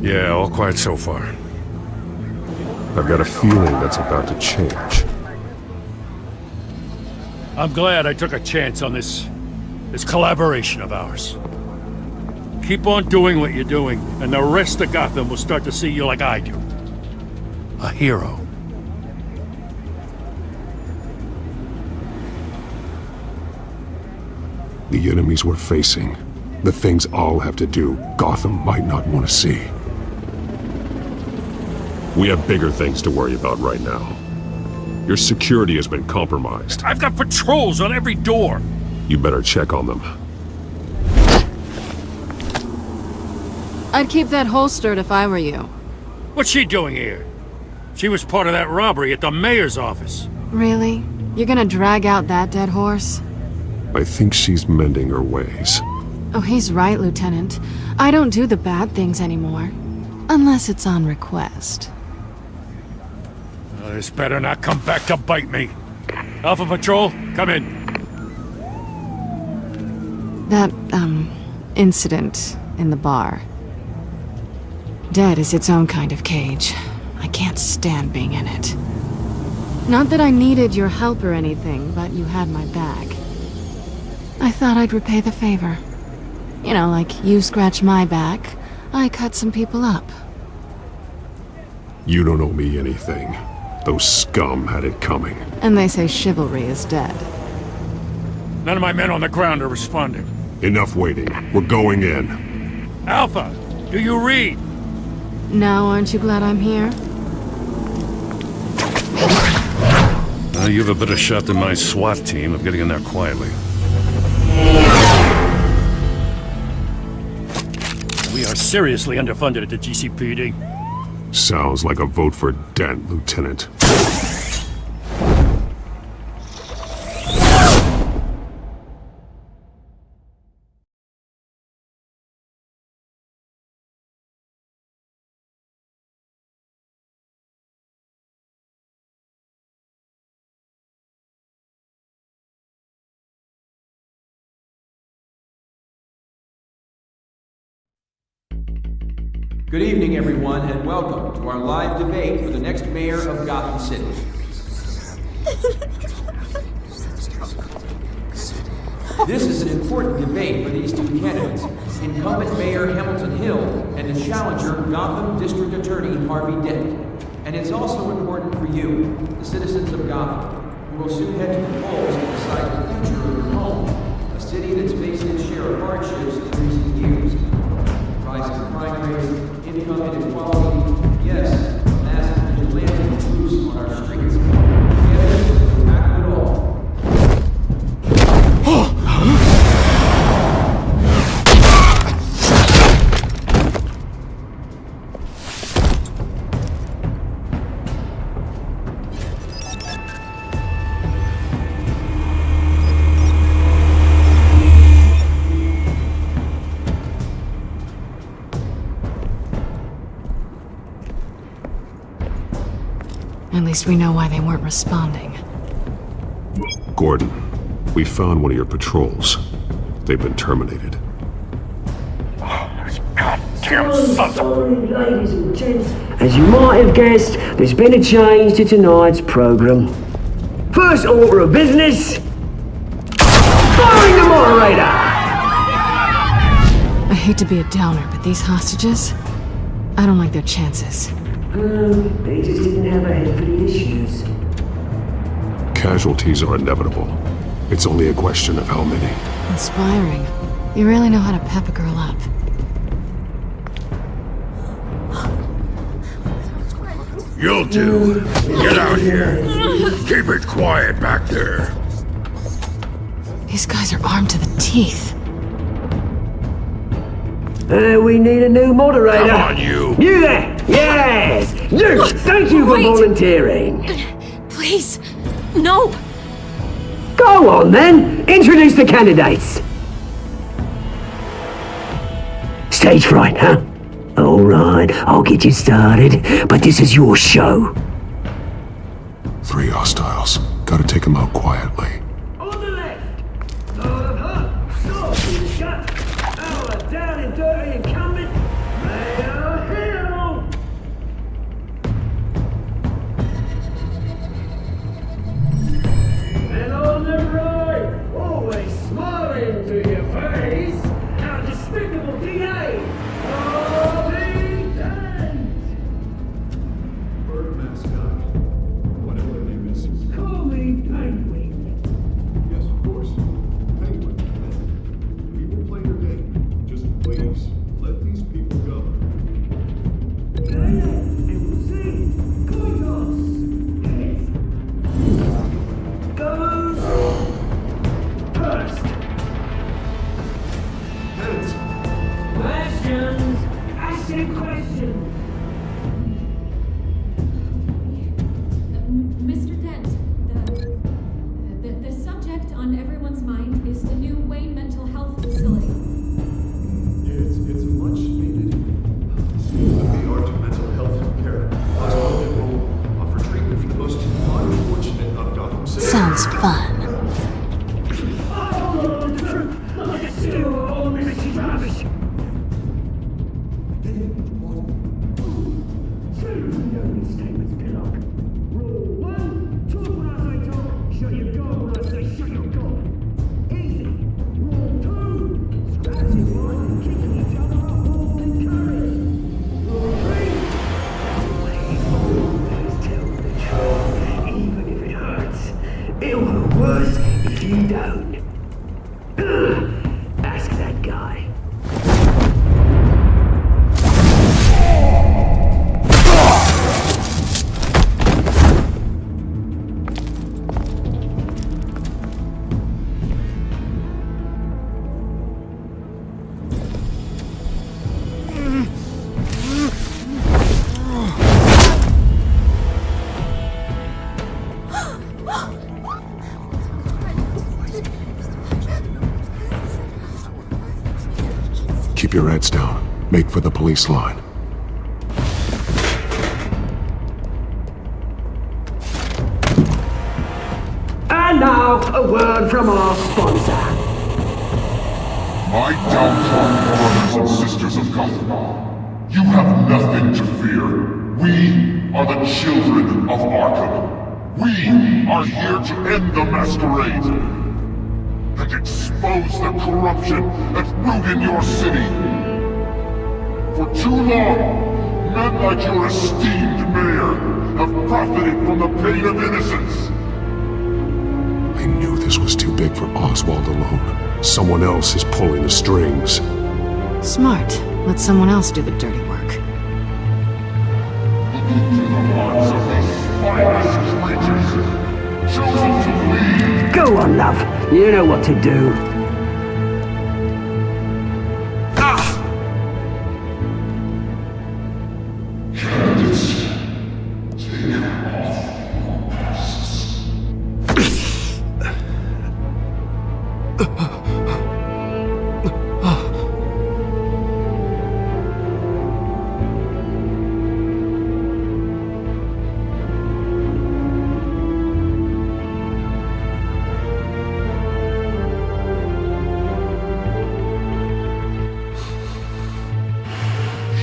Yeah, all quiet so far. I've got a feeling that's about to change. I'm glad I took a chance on this collaboration of ours. Keep on doing what you're doing, and the rest of Gotham will start to see you like I do. A hero. The enemies we're facing, the things I'll have to do, Gotham might not want to see. We have bigger things to worry about right now. Your security has been compromised. I've got patrols on every door. You better check on them. I'd keep that holstered if I were you. What's she doing here? She was part of that robbery at the mayor's office. Really? You're gonna drag out that dead horse? I think she's mending her ways. Oh, he's right, Lieutenant. I don't do the bad things anymore. Unless it's on request. This better not come back to bite me. Alpha Patrol, come in. That, incident in the bar. Dead is its own kind of cage. I can't stand being in it. Not that I needed your help or anything, but you had my back. I thought I'd repay the favor. You know, like you scratch my back, I cut some people up. You don't owe me anything. Those scum had it coming. And they say chivalry is dead. None of my men on the ground are responding. Enough waiting. We're going in. Alpha, do you read? Now aren't you glad I'm here? You have a better shot than my SWAT team of getting in there quietly. We are seriously underfunded at the GCPD. Sounds like a vote for Dent, Lieutenant. Good evening, everyone, and welcome to our live debate for the next mayor of Gotham City. This is an important debate for these two candidates, incumbent Mayor Hamilton Hill and the challenger Gotham District Attorney Harvey Dent. And it's also important for you, the citizens of Gotham, who will soon head to the polls to decide the future of your home, a city that's faced its share of hardships in recent years. Rising crime rates, income inequality, yes, a massive vigilante loose on our streets. Together, we'll tackle it all. At least we know why they weren't responding. Gordon, we found one of your patrols. They've been terminated. Goddamn sons of... Ladies and gents, as you might have guessed, there's been a change to tonight's program. First order of business, firing the moderator! I hate to be a downer, but these hostages, I don't like their chances. They just didn't have a head for the issues. Casualties are inevitable. It's only a question of how many. Inspiring. You really know how to pep a girl up. You'll do. Get out here. Keep it quiet back there. These guys are armed to the teeth. We need a new moderator. Come on, you. You there! Yes! You! Thank you for volunteering. Please, no. Go on then! Introduce the candidates! Stage fright, huh? Alright, I'll get you started, but this is your show. 3 hostiles. Gotta take them out quietly. On the left! Lord up! Stop in the gut! Our down and dirty incumbent, Mayor Hill! And on the right, always smiling to your face, our despicable DA, Harvey Dent! Bird mascot. Whatever they miss. Call me Penguin. Mr. Dent, the subject on everyone's mind is the new Wayne Mental Health Facility. It's a much needed state-of-the-art mental health care. Hospital that will offer treatment for the most unfortunate of Gotham City. Sounds fun. It'll hurt worse if you don't. Ask that guy. Keep your heads down. Make for the police line. And now, a word from our sponsor. My downtrodden brothers and sisters of Gotham, you have nothing to fear. We are the children of Arkham. We are here to end the masquerade and expose the corruption that's rooted your city. For too long, men like your esteemed mayor have profited from the pain of innocence. I knew this was too big for Oswald alone. Someone else is pulling the strings. Smart. Let someone else do the dirty work. Look into the hearts of these spineless creatures, chosen to lead. Go on, love. You know what to do. Candidates, take off your masks.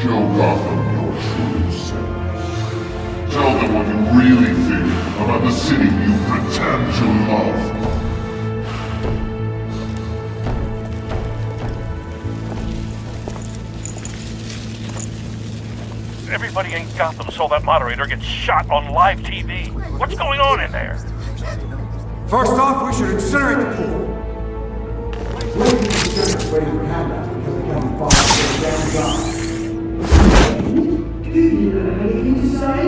Show Gotham your true selves. Tell them what you really think about the city you pretend to love. Everybody in Gotham saw that moderator get shot on live TV. What's going on in there? First off, we should incinerate the pool. Do you have anything to say?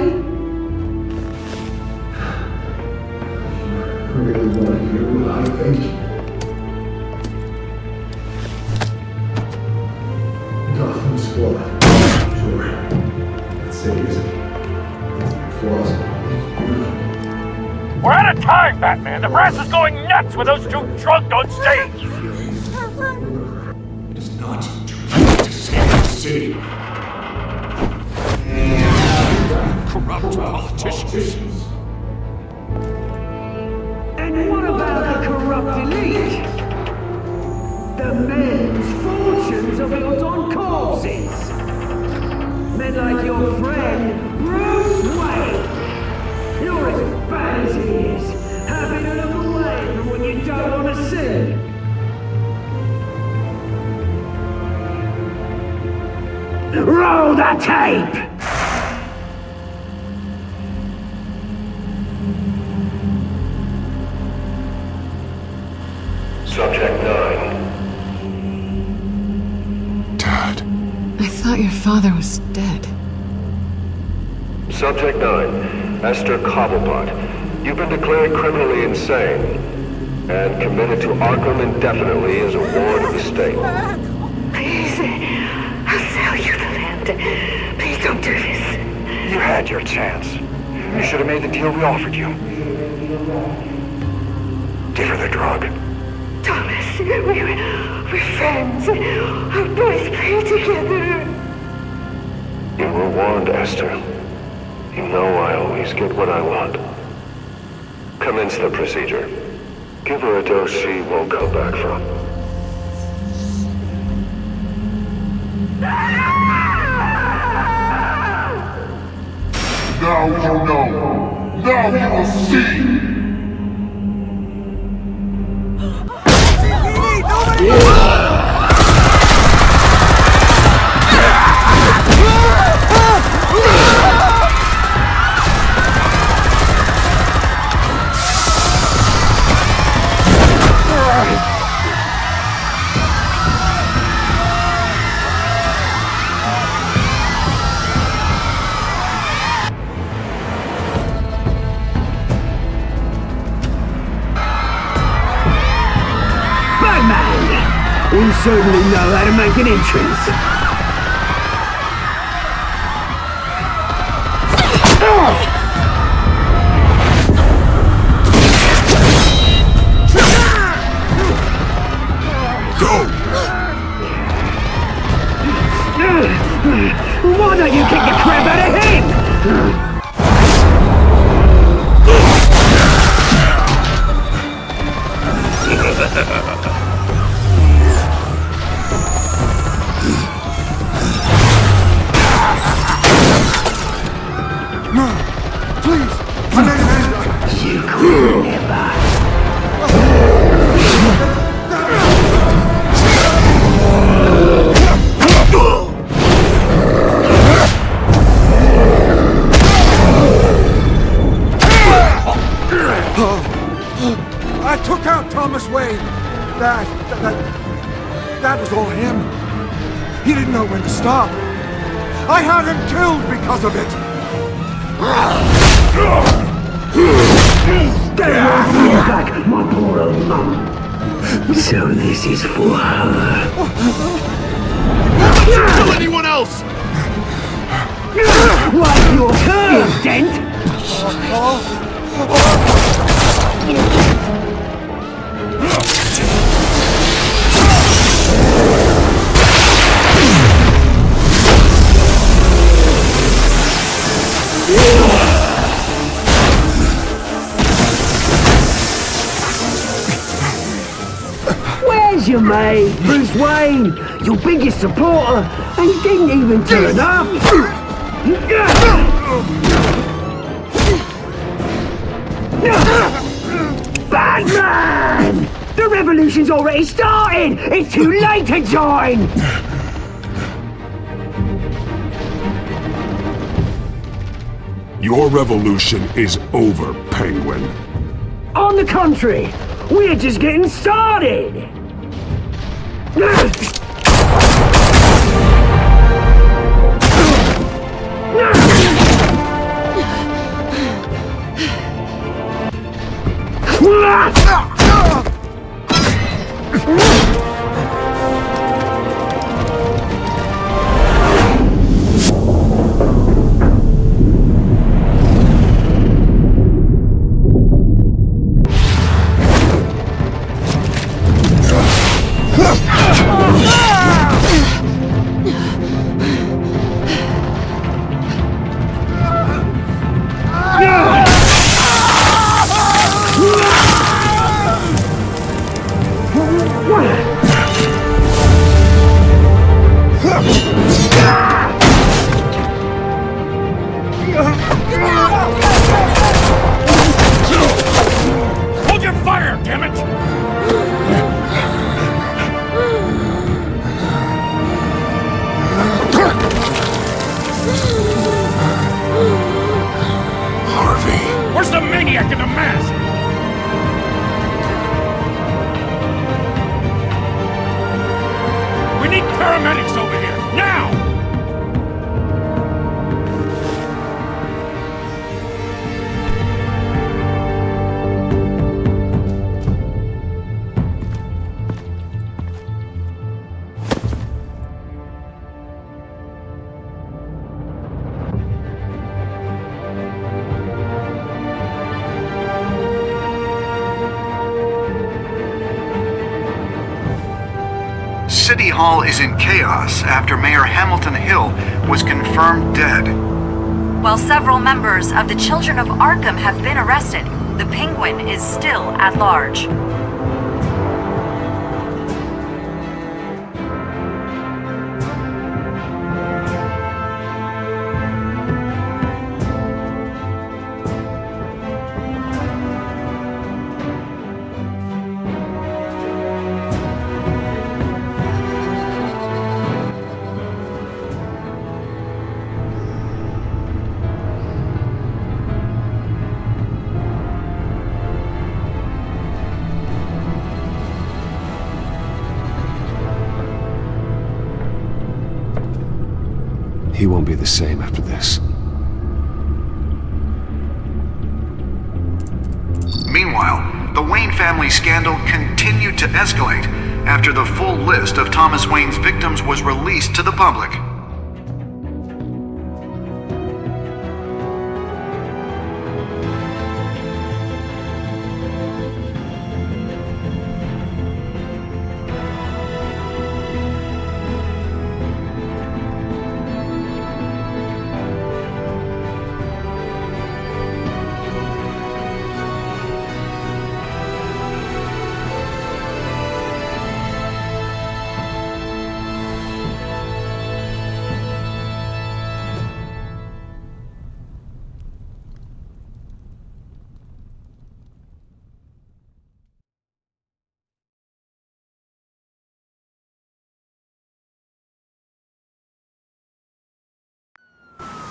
Really want to hear what I think. Gotham Squad. Sure. That city is flaws. We're out of time, Batman. The brass is going nuts with those two drunk on stage. It is not to save the city. Corrupt politicians. And what about the corrupt elite? The men's fortunes are built on corpses. Men like your friend, Bruce Wayne. You're as bad as he is. Happy to look away from what you don't want to see. Roll the tape! Subject 9. Dad. I thought your father was dead. Subject 9. Esther Cobblepot. You've been declared criminally insane and committed to Arkham indefinitely as a ward of the state. Please, I'll sell you the land. Please had your chance. You should have made the deal we offered you. Give her the drug. Thomas, we're friends. Our boys pray together. You were warned, Esther. You know I always get what I want. Commence the procedure. Give her a dose she won't come back from. Now you know. Now you will see. We certainly know how to make an entrance. Go! Why don't you kick the crap out of him? Please! You could never. I took out Thomas Wayne. That was all him. He didn't know when to stop. I had him killed because of it. Stay away from your back, my poor old mum. So this is for her. Don't kill anyone else! Wipe your curves, Dent! Where's your mate, Bruce Wayne? Your biggest supporter, and he didn't even turn up! Batman! The revolution's already started! It's too late to join! Your revolution is over, Penguin. On the contrary, we're just getting started! Hall is in chaos after Mayor Hamilton Hill was confirmed dead. While several members of the Children of Arkham have been arrested, the Penguin is still at large. He won't be the same after this. Meanwhile, the Wayne family scandal continued to escalate after the full list of Thomas Wayne's victims was released to the public.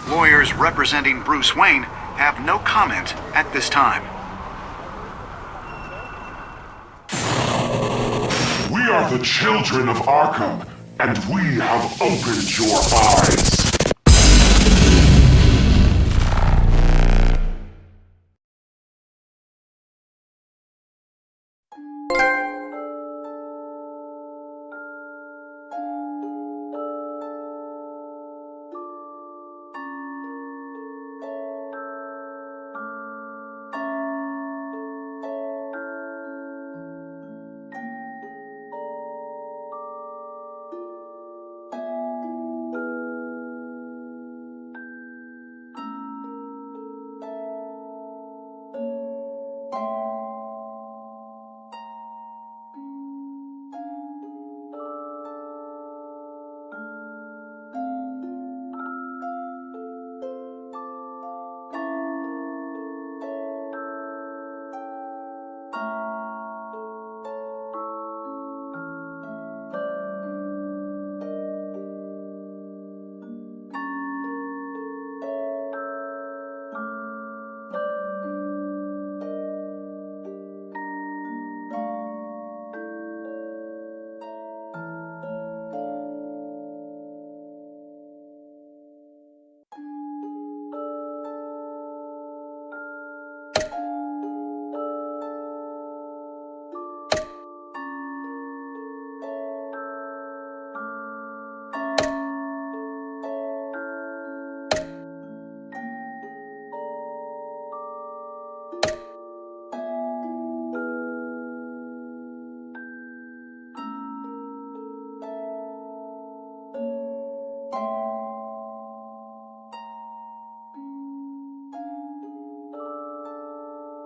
Lawyers representing Bruce Wayne have no comment at this time. We are the children of Arkham, and we have opened your eyes.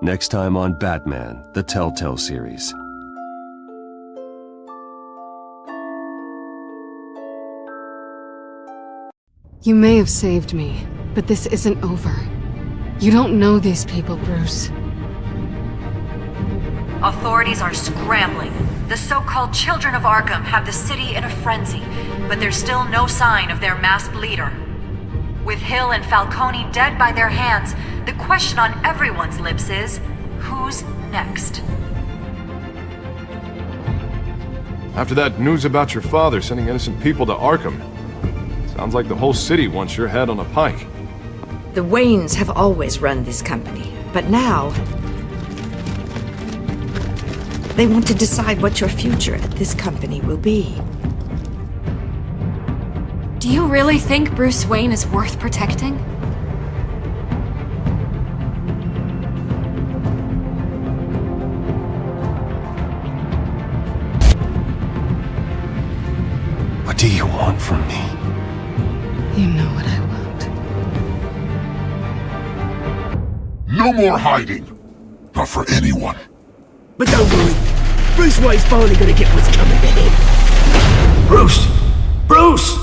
Next time on Batman, the Telltale series. You may have saved me, but this isn't over. You don't know these people, Bruce. Authorities are scrambling. The so-called Children of Arkham have the city in a frenzy, but there's still no sign of their masked leader. With Hill and Falcone dead by their hands, the question on everyone's lips is, who's next? After that news about your father sending innocent people to Arkham, sounds like the whole city wants your head on a pike. The Waynes have always run this company, but now they want to decide what your future at this company will be. Do you really think Bruce Wayne is worth protecting? do you want from me? You know what I want. No more hiding. Not for anyone. But don't worry. Bruce Wayne's finally gonna get what's coming to him. Bruce! Bruce!